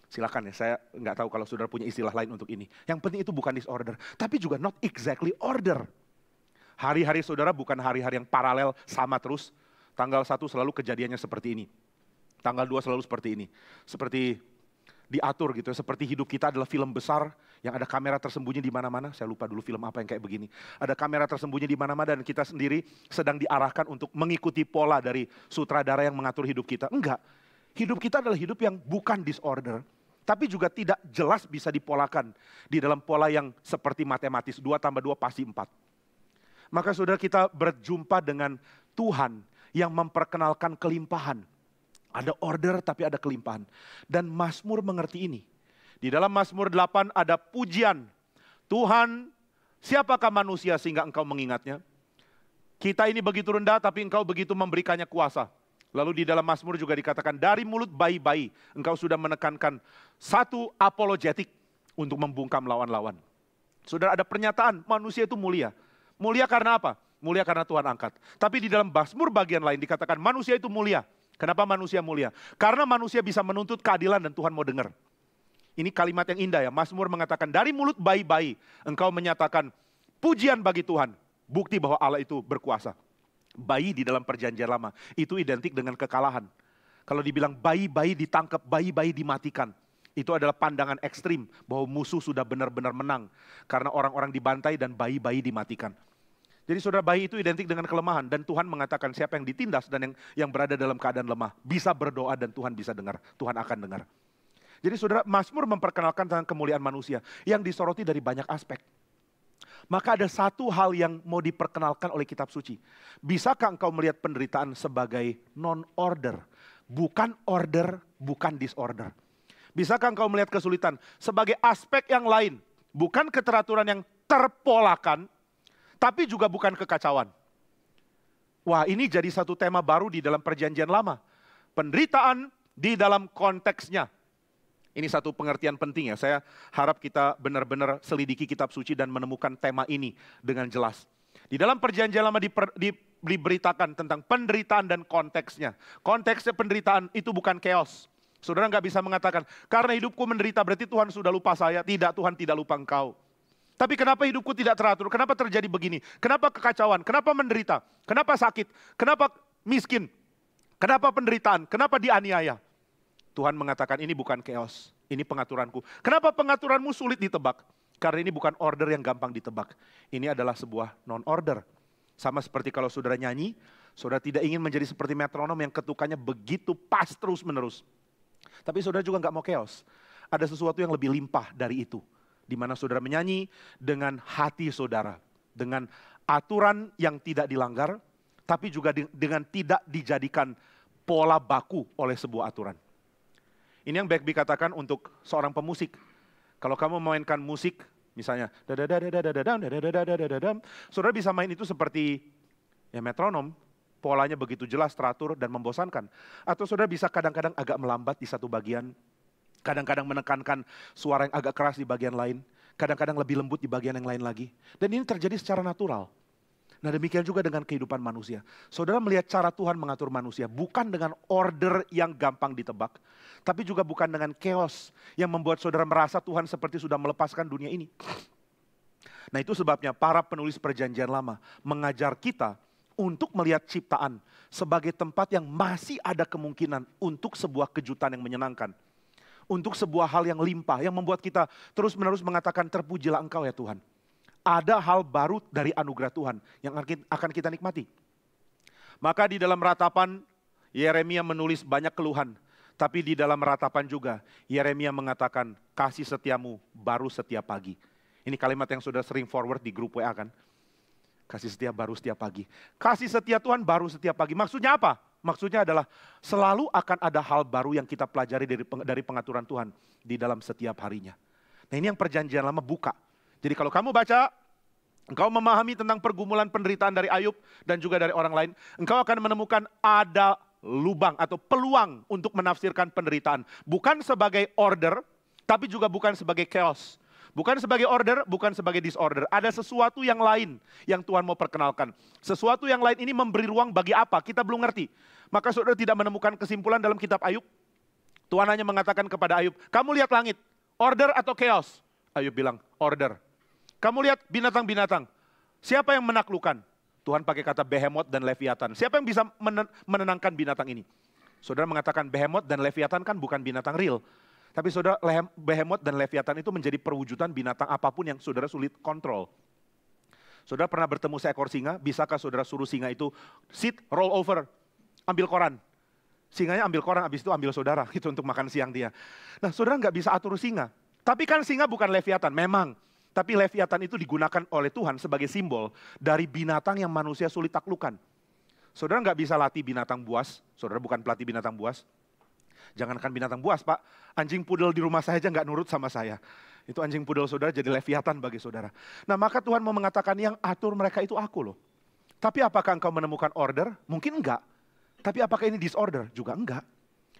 Silakan ya, saya nggak tahu kalau saudara punya istilah lain untuk ini. Yang penting itu bukan disorder, tapi juga not exactly order. Hari-hari saudara bukan hari-hari yang paralel sama terus. Tanggal 1 selalu kejadiannya seperti ini. Tanggal 2 selalu seperti ini. Seperti diatur gitu, seperti hidup kita adalah film besar yang ada kamera tersembunyi di mana-mana. Saya lupa dulu film apa yang kayak begini. Ada kamera tersembunyi di mana-mana dan kita sendiri sedang diarahkan untuk mengikuti pola dari sutradara yang mengatur hidup kita. Enggak. Hidup kita adalah hidup yang bukan disorder, tapi juga tidak jelas bisa dipolakan di dalam pola yang seperti matematis. 2 tambah 2 pasti 4. Maka saudara kita berjumpa dengan Tuhan yang memperkenalkan kelimpahan. Ada order tapi ada kelimpahan. Dan Mazmur mengerti ini. Di dalam Mazmur 8 ada pujian. Tuhan, siapakah manusia sehingga engkau mengingatnya? Kita ini begitu rendah tapi engkau begitu memberikannya kuasa. Lalu di dalam Mazmur juga dikatakan dari mulut bayi-bayi engkau sudah menekankan satu apologetik untuk membungkam lawan-lawan. Saudara ada pernyataan manusia itu mulia. Mulia karena apa? Mulia karena Tuhan angkat. Tapi di dalam Mazmur bagian lain dikatakan manusia itu mulia. Kenapa manusia mulia? Karena manusia bisa menuntut keadilan dan Tuhan mau dengar. Ini kalimat yang indah ya. Mazmur mengatakan dari mulut bayi-bayi engkau menyatakan pujian bagi Tuhan. Bukti bahwa Allah itu berkuasa. Bayi di dalam perjanjian lama itu identik dengan kekalahan. Kalau dibilang bayi-bayi ditangkap, bayi-bayi dimatikan. Itu adalah pandangan ekstrim bahwa musuh sudah benar-benar menang. Karena orang-orang dibantai dan bayi-bayi dimatikan. Jadi saudara, bayi itu identik dengan kelemahan. Dan Tuhan mengatakan siapa yang ditindas dan yang berada dalam keadaan lemah. Bisa berdoa dan Tuhan bisa dengar. Tuhan akan dengar. Jadi saudara, Mazmur memperkenalkan tentang kemuliaan manusia. Yang disoroti dari banyak aspek. Maka ada satu hal yang mau diperkenalkan oleh kitab suci. Bisakah engkau melihat penderitaan sebagai non-order? Bukan order, bukan disorder. Bisakah engkau melihat kesulitan sebagai aspek yang lain? Bukan keteraturan yang terpolakan, tapi juga bukan kekacauan. Wah, ini jadi satu tema baru di dalam perjanjian lama. Penderitaan di dalam konteksnya. Ini satu pengertian penting ya. Saya harap kita benar-benar selidiki kitab suci dan menemukan tema ini dengan jelas. Di dalam perjanjian lama diberitakan tentang penderitaan dan konteksnya. Konteksnya penderitaan itu bukan chaos. Saudara nggak bisa mengatakan, karena hidupku menderita berarti Tuhan sudah lupa saya. Tidak, Tuhan tidak lupa engkau. Tapi kenapa hidupku tidak teratur? Kenapa terjadi begini? Kenapa kekacauan? Kenapa menderita? Kenapa sakit? Kenapa miskin? Kenapa penderitaan? Kenapa dianiaya? Tuhan mengatakan ini bukan chaos, ini pengaturanku. Kenapa pengaturanmu sulit ditebak? Karena ini bukan order yang gampang ditebak. Ini adalah sebuah non-order. Sama seperti kalau saudara nyanyi, saudara tidak ingin menjadi seperti metronom yang ketukannya begitu pas terus menerus. Tapi saudara juga nggak mau chaos. Ada sesuatu yang lebih limpah dari itu. Di mana saudara menyanyi dengan hati saudara. Dengan aturan yang tidak dilanggar, tapi juga dengan tidak dijadikan pola baku oleh sebuah aturan. Ini yang Bagby katakan untuk seorang pemusik. Kalau kamu memainkan musik, misalnya, saudara bisa main itu seperti ya metronom, polanya begitu jelas, teratur, dan membosankan. Atau saudara bisa kadang-kadang agak melambat di satu bagian, kadang-kadang menekankan suara yang agak keras di bagian lain. kadang-kadang lebih lembut di bagian yang lain lagi. Dan ini terjadi secara natural. Nah demikian juga dengan kehidupan manusia. Saudara melihat cara Tuhan mengatur manusia, bukan dengan order yang gampang ditebak, tapi juga bukan dengan chaos yang membuat saudara merasa Tuhan seperti sudah melepaskan dunia ini. Nah itu sebabnya para penulis perjanjian lama mengajar kita untuk melihat ciptaan sebagai tempat yang masih ada kemungkinan untuk sebuah kejutan yang menyenangkan. Untuk sebuah hal yang limpah, yang membuat kita terus-menerus mengatakan terpujilah Engkau ya Tuhan. Ada hal baru dari anugerah Tuhan yang akan kita nikmati. Maka di dalam ratapan, Yeremia menulis banyak keluhan. Tapi di dalam ratapan juga, Yeremia mengatakan, kasih setiamu baru setiap pagi. Ini kalimat yang sudah sering forward di grup WA kan. Kasih setia baru setiap pagi. Kasih setia Tuhan baru setiap pagi. Maksudnya apa? Maksudnya adalah selalu akan ada hal baru yang kita pelajari dari pengaturan Tuhan di dalam setiap harinya. Nah ini yang perjanjian lama buka. Jadi kalau kamu baca, engkau memahami tentang pergumulan penderitaan dari Ayub dan juga dari orang lain, engkau akan menemukan ada lubang atau peluang untuk menafsirkan penderitaan. Bukan sebagai order, tapi juga bukan sebagai chaos. Bukan sebagai order, bukan sebagai disorder. Ada sesuatu yang lain yang Tuhan mau perkenalkan. Sesuatu yang lain ini memberi ruang bagi apa? Kita belum ngerti. Maka saudara tidak menemukan kesimpulan dalam kitab Ayub. Tuhan hanya mengatakan kepada Ayub, kamu lihat langit, order atau chaos? Ayub bilang, order. Kamu lihat binatang-binatang, siapa yang menaklukkan? Tuhan pakai kata behemoth dan leviathan. Siapa yang bisa menenangkan binatang ini? Saudara mengatakan behemoth dan leviathan kan bukan binatang real. Tapi saudara, behemoth dan leviathan itu menjadi perwujudan binatang apapun yang saudara sulit kontrol. Saudara pernah bertemu seekor singa, bisakah saudara suruh singa itu sit, roll over, ambil koran? Singanya ambil koran, habis itu ambil saudara itu untuk makan siang dia. Nah saudara nggak bisa atur singa. Tapi kan singa bukan leviathan, memang. Tapi leviathan itu digunakan oleh Tuhan sebagai simbol dari binatang yang manusia sulit taklukkan. Saudara nggak bisa latih binatang buas, saudara bukan pelatih binatang buas. Jangankan binatang buas Pak, anjing pudel di rumah saya aja nggak nurut sama saya. Itu anjing pudel saudara jadi leviathan bagi saudara. Nah maka Tuhan mau mengatakan yang atur mereka itu aku loh. Tapi apakah engkau menemukan order? Mungkin enggak. Tapi apakah ini disorder? Juga enggak.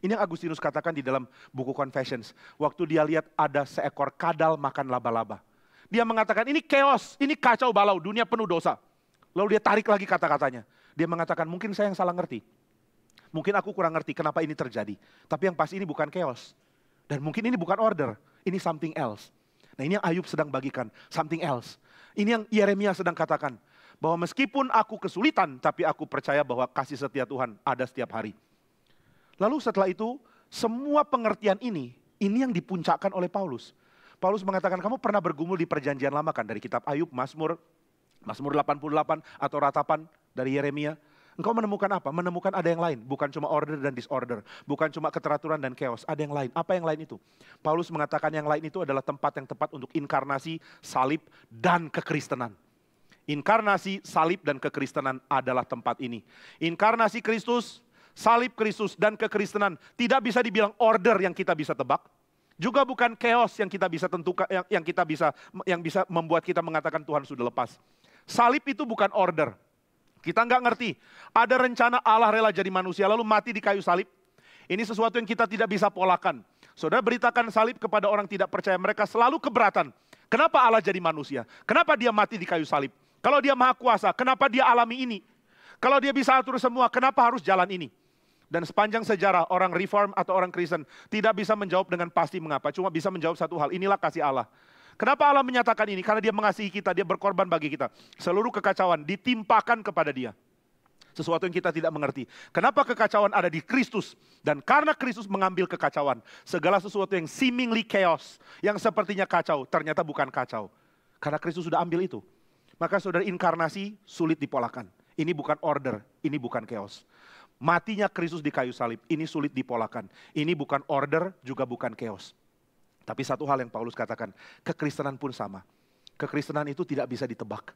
Ini yang Agustinus katakan di dalam buku Confessions. Waktu dia lihat ada seekor kadal makan laba-laba. Dia mengatakan ini chaos, ini kacau balau, dunia penuh dosa. Lalu dia tarik lagi kata-katanya. Dia mengatakan mungkin saya yang salah ngerti. Mungkin aku kurang ngerti kenapa ini terjadi. Tapi yang pasti ini bukan chaos. Dan mungkin ini bukan order, ini something else. Nah ini yang Ayub sedang bagikan, something else. Ini yang Yeremia sedang katakan. Bahwa meskipun aku kesulitan, tapi aku percaya bahwa kasih setia Tuhan ada setiap hari. Lalu setelah itu, semua pengertian ini yang dipuncakkan oleh Paulus. Paulus mengatakan, kamu pernah bergumul di perjanjian lama kan? Dari kitab Ayub, Mazmur 88 atau ratapan dari Yeremia. Engkau menemukan apa? Menemukan ada yang lain. Bukan cuma order dan disorder. Bukan cuma keteraturan dan chaos. Ada yang lain. Apa yang lain itu? Paulus mengatakan yang lain itu adalah tempat yang tepat untuk inkarnasi, salib, dan kekristenan. Inkarnasi, salib, dan kekristenan adalah tempat ini. Inkarnasi Kristus, salib Kristus, dan kekristenan tidak bisa dibilang order yang kita bisa tebak. Juga bukan chaos yang kita bisa tentukan, yang bisa membuat kita mengatakan Tuhan sudah lepas. Salib itu bukan order. Kita nggak ngerti. Ada rencana Allah rela jadi manusia lalu mati di kayu salib. Ini sesuatu yang kita tidak bisa polakan. Saudara beritakan salib kepada orang tidak percaya, mereka selalu keberatan. Kenapa Allah jadi manusia? Kenapa dia mati di kayu salib? Kalau dia maha kuasa, kenapa dia alami ini? Kalau dia bisa atur semua, kenapa harus jalan ini? Dan sepanjang sejarah orang reform atau orang Kristen tidak bisa menjawab dengan pasti mengapa. Cuma bisa menjawab satu hal, inilah kasih Allah. Kenapa Allah menyatakan ini? Karena dia mengasihi kita, dia berkorban bagi kita. Seluruh kekacauan ditimpakan kepada dia. Sesuatu yang kita tidak mengerti. Kenapa kekacauan ada di Kristus? Dan karena Kristus mengambil kekacauan, segala sesuatu yang seemingly chaos, yang sepertinya kacau, ternyata bukan kacau. Karena Kristus sudah ambil itu. Maka saudara, inkarnasi sulit dipolakan. Ini bukan order, ini bukan chaos. Matinya Kristus di kayu salib, ini sulit dipolakan. Ini bukan order, juga bukan chaos. Tapi satu hal yang Paulus katakan, kekristenan pun sama. Kekristenan itu tidak bisa ditebak.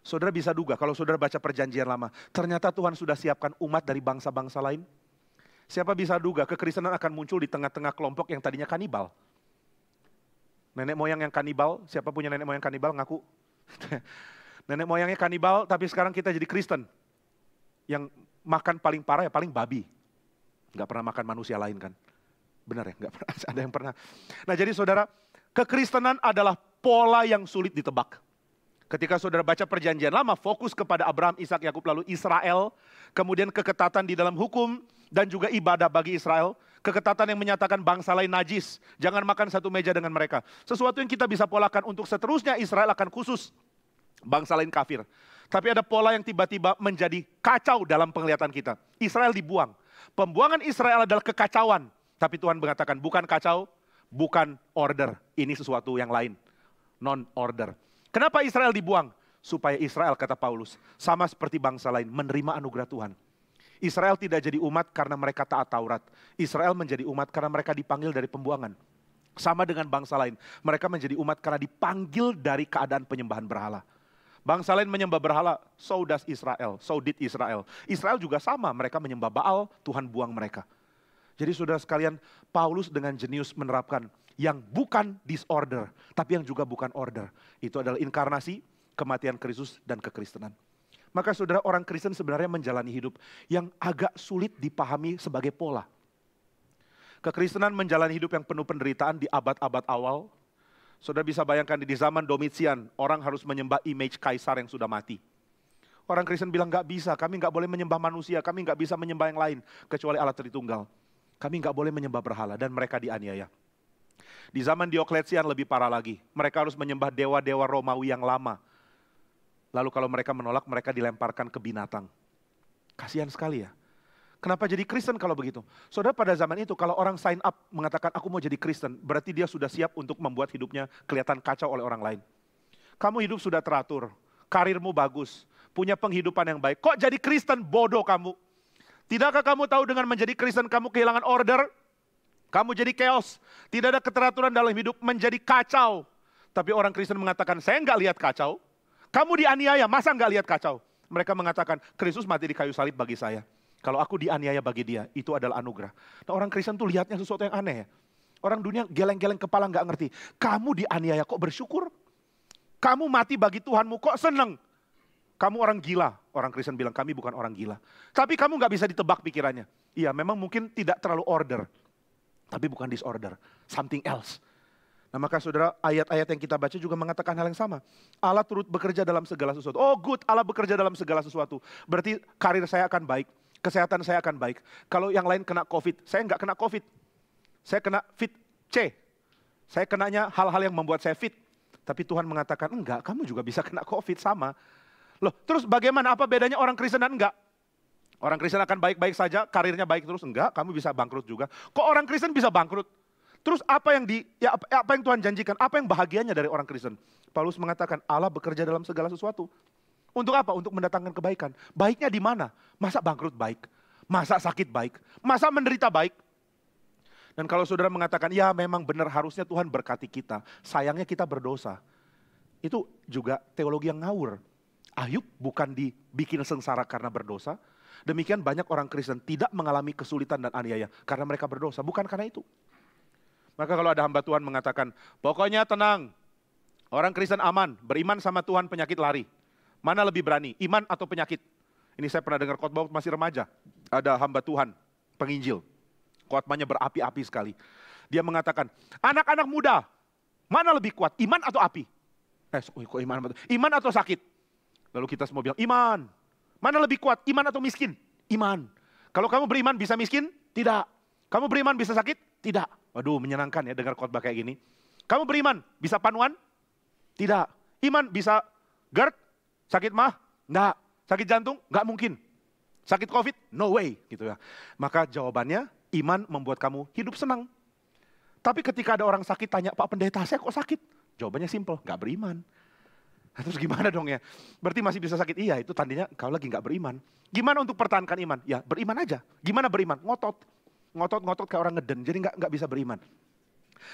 Saudara bisa duga, kalau saudara baca perjanjian lama, ternyata Tuhan sudah siapkan umat dari bangsa-bangsa lain. Siapa bisa duga kekristenan akan muncul di tengah-tengah kelompok yang tadinya kanibal. Nenek moyang yang kanibal, siapa punya nenek moyang kanibal ngaku? Nenek moyangnya kanibal, tapi sekarang kita jadi Kristen. Yang makan paling parah ya paling babi. Nggak pernah makan manusia lain kan. Benar ya? Nggak pernah, ada yang pernah. Nah jadi saudara, Kekristenan adalah pola yang sulit ditebak. Ketika saudara baca perjanjian lama, fokus kepada Abraham, Ishak, Yakub, lalu Israel. Kemudian keketatan di dalam hukum dan juga ibadah bagi Israel. Keketatan yang menyatakan bangsa lain najis. Jangan makan satu meja dengan mereka. Sesuatu yang kita bisa polakan untuk seterusnya Israel akan khusus. Bangsa lain kafir. Tapi ada pola yang tiba-tiba menjadi kacau dalam penglihatan kita. Israel dibuang. Pembuangan Israel adalah kekacauan. Tapi Tuhan mengatakan bukan kacau, bukan order. Ini sesuatu yang lain. Non-order. Kenapa Israel dibuang? Supaya Israel, kata Paulus, sama seperti bangsa lain, menerima anugerah Tuhan. Israel tidak jadi umat karena mereka taat Taurat. Israel menjadi umat karena mereka dipanggil dari pembuangan. Sama dengan bangsa lain. Mereka menjadi umat karena dipanggil dari keadaan penyembahan berhala. Bangsa lain menyembah berhala, so does Israel, so did Israel. Israel juga sama, mereka menyembah Baal, Tuhan buang mereka. Jadi saudara sekalian, Paulus dengan jenius menerapkan yang bukan disorder, tapi yang juga bukan order. Itu adalah inkarnasi, kematian Kristus, dan kekristenan. Maka saudara, orang Kristen sebenarnya menjalani hidup yang agak sulit dipahami sebagai pola. Kekristenan menjalani hidup yang penuh penderitaan di abad-abad awal. Saudara bisa bayangkan di zaman Domitian, orang harus menyembah image kaisar yang sudah mati. Orang Kristen bilang gak bisa, kami gak boleh menyembah manusia, kami gak bisa menyembah yang lain, kecuali Allah Tritunggal. Kami gak boleh menyembah berhala, dan mereka dianiaya. Di zaman Diokletian lebih parah lagi. Mereka harus menyembah dewa-dewa Romawi yang lama. Lalu kalau mereka menolak, mereka dilemparkan ke binatang. Kasihan sekali ya. Kenapa jadi Kristen kalau begitu? Saudara, pada zaman itu kalau orang sign up mengatakan aku mau jadi Kristen, berarti dia sudah siap untuk membuat hidupnya kelihatan kacau oleh orang lain. Kamu hidup sudah teratur, karirmu bagus, punya penghidupan yang baik. Kok jadi Kristen? Bodoh kamu. Tidakkah kamu tahu dengan menjadi Kristen kamu kehilangan order? Kamu jadi chaos. Tidak ada keteraturan dalam hidup, menjadi kacau. Tapi orang Kristen mengatakan, saya nggak lihat kacau. Kamu dianiaya, masa nggak lihat kacau? Mereka mengatakan, Kristus mati di kayu salib bagi saya. Kalau aku dianiaya bagi dia, itu adalah anugerah. Nah, orang Kristen tuh lihatnya sesuatu yang aneh ya. Orang dunia geleng-geleng kepala nggak ngerti. Kamu dianiaya kok bersyukur? Kamu mati bagi Tuhanmu kok seneng? Kamu orang gila. Orang Kristen bilang kami bukan orang gila. Tapi kamu nggak bisa ditebak pikirannya. Iya, memang mungkin tidak terlalu order. Tapi bukan disorder. Something else. Nah, maka saudara, ayat-ayat yang kita baca juga mengatakan hal yang sama. Allah turut bekerja dalam segala sesuatu. Oh good, Allah bekerja dalam segala sesuatu. Berarti karir saya akan baik. Kesehatan saya akan baik. Kalau yang lain kena COVID, saya nggak kena COVID. Saya kena fit C. Saya kenanya hal-hal yang membuat saya fit. Tapi Tuhan mengatakan, enggak, kamu juga bisa kena COVID sama. Loh, terus bagaimana? Apa bedanya orang Kristen dan enggak? Orang Kristen akan baik-baik saja, karirnya baik terus. Enggak, kamu bisa bangkrut juga. Kok orang Kristen bisa bangkrut? Terus apa yang Tuhan janjikan? Apa yang bahagianya dari orang Kristen? Paulus mengatakan, Allah bekerja dalam segala sesuatu. Untuk apa? Untuk mendatangkan kebaikan. Baiknya di mana? Masa bangkrut baik? Masa sakit baik? Masa menderita baik? Dan kalau saudara mengatakan, ya memang benar harusnya Tuhan berkati kita. Sayangnya kita berdosa. Itu juga teologi yang ngawur. Ayub bukan dibikin sengsara karena berdosa. Demikian banyak orang Kristen tidak mengalami kesulitan dan aniaya karena mereka berdosa. Bukan karena itu. Maka kalau ada hamba Tuhan mengatakan, pokoknya tenang. Orang Kristen aman, beriman sama Tuhan penyakit lari. Mana lebih berani, iman atau penyakit? Ini saya pernah dengar khotbah masih remaja. Ada hamba Tuhan, penginjil. Khotbahnya berapi-api sekali. Dia mengatakan, anak-anak muda, mana lebih kuat, iman atau api? Kok iman? Iman atau sakit? Lalu kita semua bilang, iman. Mana lebih kuat, iman atau miskin? Iman. Kalau kamu beriman bisa miskin? Tidak. Kamu beriman bisa sakit? Tidak. Waduh, menyenangkan ya dengar khotbah kayak gini. Kamu beriman bisa panuan? Tidak. Iman bisa GERD? Sakit mah? Enggak. Sakit jantung? Enggak mungkin. Sakit COVID? No way. Gitu ya. Maka jawabannya, iman membuat kamu hidup senang. Tapi ketika ada orang sakit tanya, Pak Pendeta saya kok sakit? Jawabannya simple, enggak beriman. Nah, terus gimana dong ya? Berarti masih bisa sakit? Iya, itu tandanya kau lagi enggak beriman. Gimana untuk pertahankan iman? Ya beriman aja. Gimana beriman? Ngotot. Ngotot-ngotot kayak orang ngeden, jadi enggak bisa beriman.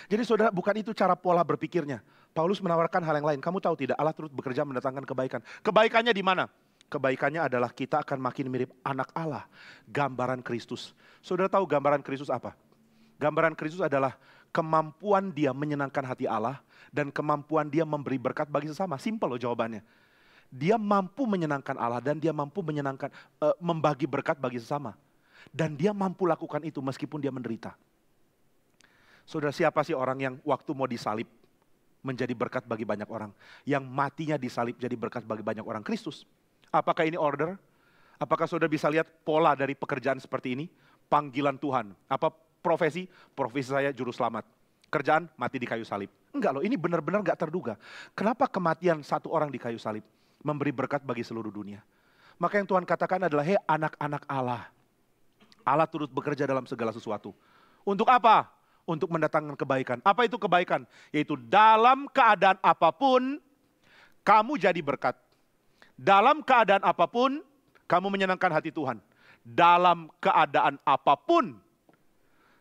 Jadi saudara, bukan itu cara pola berpikirnya. Paulus menawarkan hal yang lain. Kamu tahu tidak, Allah turut bekerja mendatangkan kebaikan. Kebaikannya di mana? Kebaikannya adalah kita akan makin mirip anak Allah. Gambaran Kristus. Saudara tahu gambaran Kristus apa? Gambaran Kristus adalah kemampuan dia menyenangkan hati Allah dan kemampuan dia memberi berkat bagi sesama. Simpel loh jawabannya. Dia mampu menyenangkan Allah dan dia mampu membagi berkat bagi sesama. Dan dia mampu lakukan itu meskipun dia menderita. Saudara, siapa sih orang yang waktu mau disalib, menjadi berkat bagi banyak orang. Yang matinya disalib jadi berkat bagi banyak orang. Kristus. Apakah ini order? Apakah saudara bisa lihat pola dari pekerjaan seperti ini? Panggilan Tuhan. Apa profesi? Profesi saya juru selamat. Kerjaan mati di kayu salib. Enggak loh, ini benar-benar gak terduga. Kenapa kematian satu orang di kayu salib memberi berkat bagi seluruh dunia? Maka yang Tuhan katakan adalah, hei anak-anak Allah. Allah turut bekerja dalam segala sesuatu. Untuk apa? Untuk mendatangkan kebaikan. Apa itu kebaikan? Yaitu dalam keadaan apapun, kamu jadi berkat. Dalam keadaan apapun, kamu menyenangkan hati Tuhan. Dalam keadaan apapun,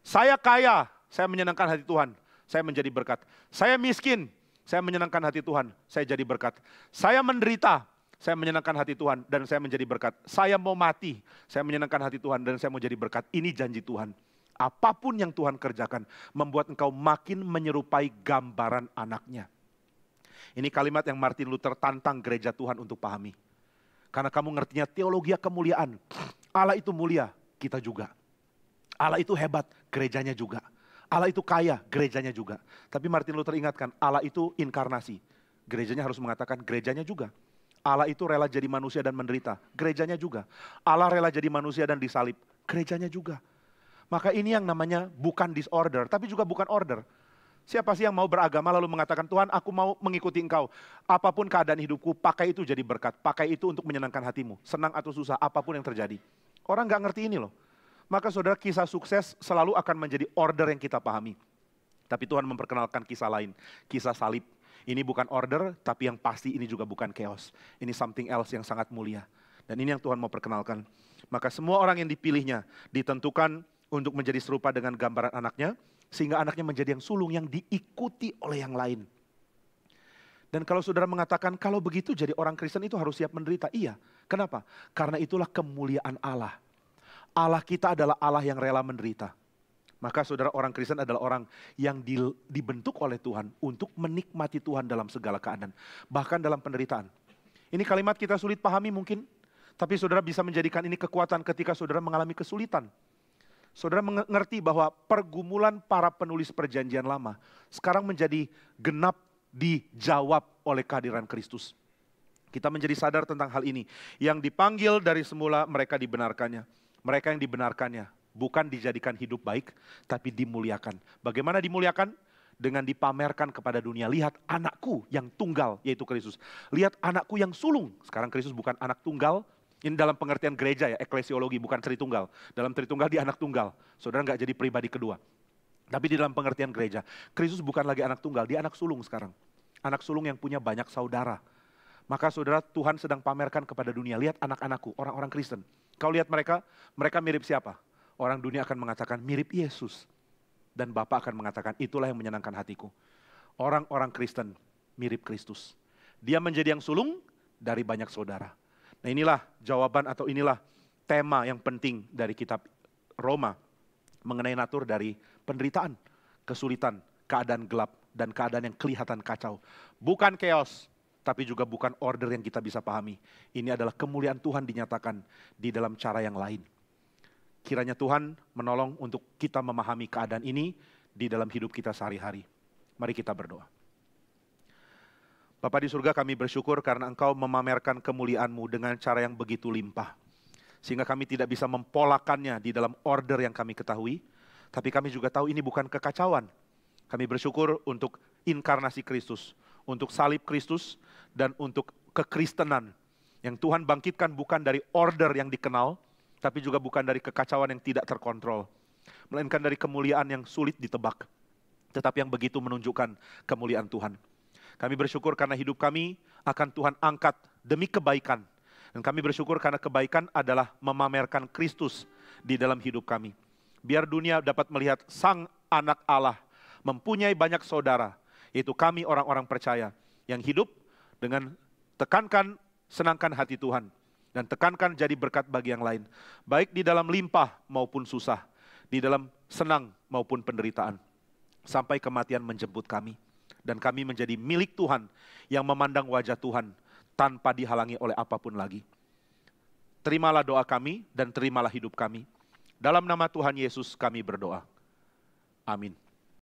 saya kaya, saya menyenangkan hati Tuhan. Saya menjadi berkat. Saya miskin, saya menyenangkan hati Tuhan. Saya jadi berkat. Saya menderita, saya menyenangkan hati Tuhan dan saya menjadi berkat. Saya mau mati, saya menyenangkan hati Tuhan dan saya mau jadi berkat. Ini janji Tuhan. Apapun yang Tuhan kerjakan, membuat engkau makin menyerupai gambaran anaknya. Ini kalimat yang Martin Luther tantang gereja Tuhan untuk pahami. Karena kamu ngertinya teologi kemuliaan. Allah itu mulia, kita juga. Allah itu hebat, gerejanya juga. Allah itu kaya, gerejanya juga. Tapi Martin Luther ingatkan, Allah itu inkarnasi. Gerejanya harus mengatakan gerejanya juga. Allah itu rela jadi manusia dan menderita, gerejanya juga. Allah rela jadi manusia dan disalib, gerejanya juga. Maka ini yang namanya bukan disorder, tapi juga bukan order. Siapa sih yang mau beragama lalu mengatakan, Tuhan aku mau mengikuti engkau. Apapun keadaan hidupku, pakai itu jadi berkat. Pakai itu untuk menyenangkan hatimu. Senang atau susah, apapun yang terjadi. Orang gak ngerti ini loh. Maka saudara, kisah sukses selalu akan menjadi order yang kita pahami. Tapi Tuhan memperkenalkan kisah lain. Kisah salib. Ini bukan order, tapi yang pasti ini juga bukan chaos. Ini something else yang sangat mulia. Dan ini yang Tuhan mau perkenalkan. Maka semua orang yang dipilihnya ditentukan untuk menjadi serupa dengan gambaran anaknya. Sehingga anaknya menjadi yang sulung, yang diikuti oleh yang lain. Dan kalau saudara mengatakan, kalau begitu jadi orang Kristen itu harus siap menderita. Iya, kenapa? Karena itulah kemuliaan Allah. Allah kita adalah Allah yang rela menderita. Maka saudara, orang Kristen adalah orang yang dibentuk oleh Tuhan untuk menikmati Tuhan dalam segala keadaan. Bahkan dalam penderitaan. Ini kalimat kita sulit pahami mungkin. Tapi saudara bisa menjadikan ini kekuatan ketika saudara mengalami kesulitan. Saudara mengerti bahwa pergumulan para penulis perjanjian lama sekarang menjadi genap dijawab oleh kehadiran Kristus. Kita menjadi sadar tentang hal ini. Yang dipanggil dari semula mereka dibenarkannya. Mereka yang dibenarkannya bukan dijadikan hidup baik, tapi dimuliakan. Bagaimana dimuliakan? Dengan dipamerkan kepada dunia. Lihat anakku yang tunggal, yaitu Kristus. Lihat anakku yang sulung. Sekarang Kristus bukan anak tunggal. Ini dalam pengertian gereja ya, eklesiologi, bukan Tritunggal. Dalam Tritunggal dia anak tunggal. Saudara nggak jadi pribadi kedua. Tapi di dalam pengertian gereja, Kristus bukan lagi anak tunggal, dia anak sulung sekarang. Anak sulung yang punya banyak saudara. Maka saudara, Tuhan sedang pamerkan kepada dunia. Lihat anak-anakku, orang-orang Kristen. Kau lihat mereka mirip siapa? Orang dunia akan mengatakan mirip Yesus. Dan Bapa akan mengatakan itulah yang menyenangkan hatiku. Orang-orang Kristen mirip Kristus. Dia menjadi yang sulung dari banyak saudara. Nah inilah jawaban atau inilah tema yang penting dari kitab Roma. Mengenai natur dari penderitaan, kesulitan, keadaan gelap, dan keadaan yang kelihatan kacau. Bukan chaos, tapi juga bukan order yang kita bisa pahami. Ini adalah kemuliaan Tuhan dinyatakan di dalam cara yang lain. Kiranya Tuhan menolong untuk kita memahami keadaan ini di dalam hidup kita sehari-hari. Mari kita berdoa. Bapa di surga, kami bersyukur karena Engkau memamerkan kemuliaan-Mu dengan cara yang begitu limpah. Sehingga kami tidak bisa mempolakannya di dalam order yang kami ketahui. Tapi kami juga tahu ini bukan kekacauan. Kami bersyukur untuk inkarnasi Kristus, untuk salib Kristus, dan untuk kekristenan. Yang Tuhan bangkitkan bukan dari order yang dikenal, tapi juga bukan dari kekacauan yang tidak terkontrol. Melainkan dari kemuliaan yang sulit ditebak. Tetapi yang begitu menunjukkan kemuliaan Tuhan. Kami bersyukur karena hidup kami akan Tuhan angkat demi kebaikan. Dan kami bersyukur karena kebaikan adalah memamerkan Kristus di dalam hidup kami. Biar dunia dapat melihat Sang Anak Allah mempunyai banyak saudara, yaitu kami orang-orang percaya yang hidup dengan tekankan, senangkan hati Tuhan. Dan tekankan jadi berkat bagi yang lain. Baik di dalam limpah maupun susah, di dalam senang maupun penderitaan. Sampai kematian menjemput kami. Dan kami menjadi milik Tuhan yang memandang wajah Tuhan tanpa dihalangi oleh apapun lagi. Terimalah doa kami dan terimalah hidup kami. Dalam nama Tuhan Yesus kami berdoa. Amin.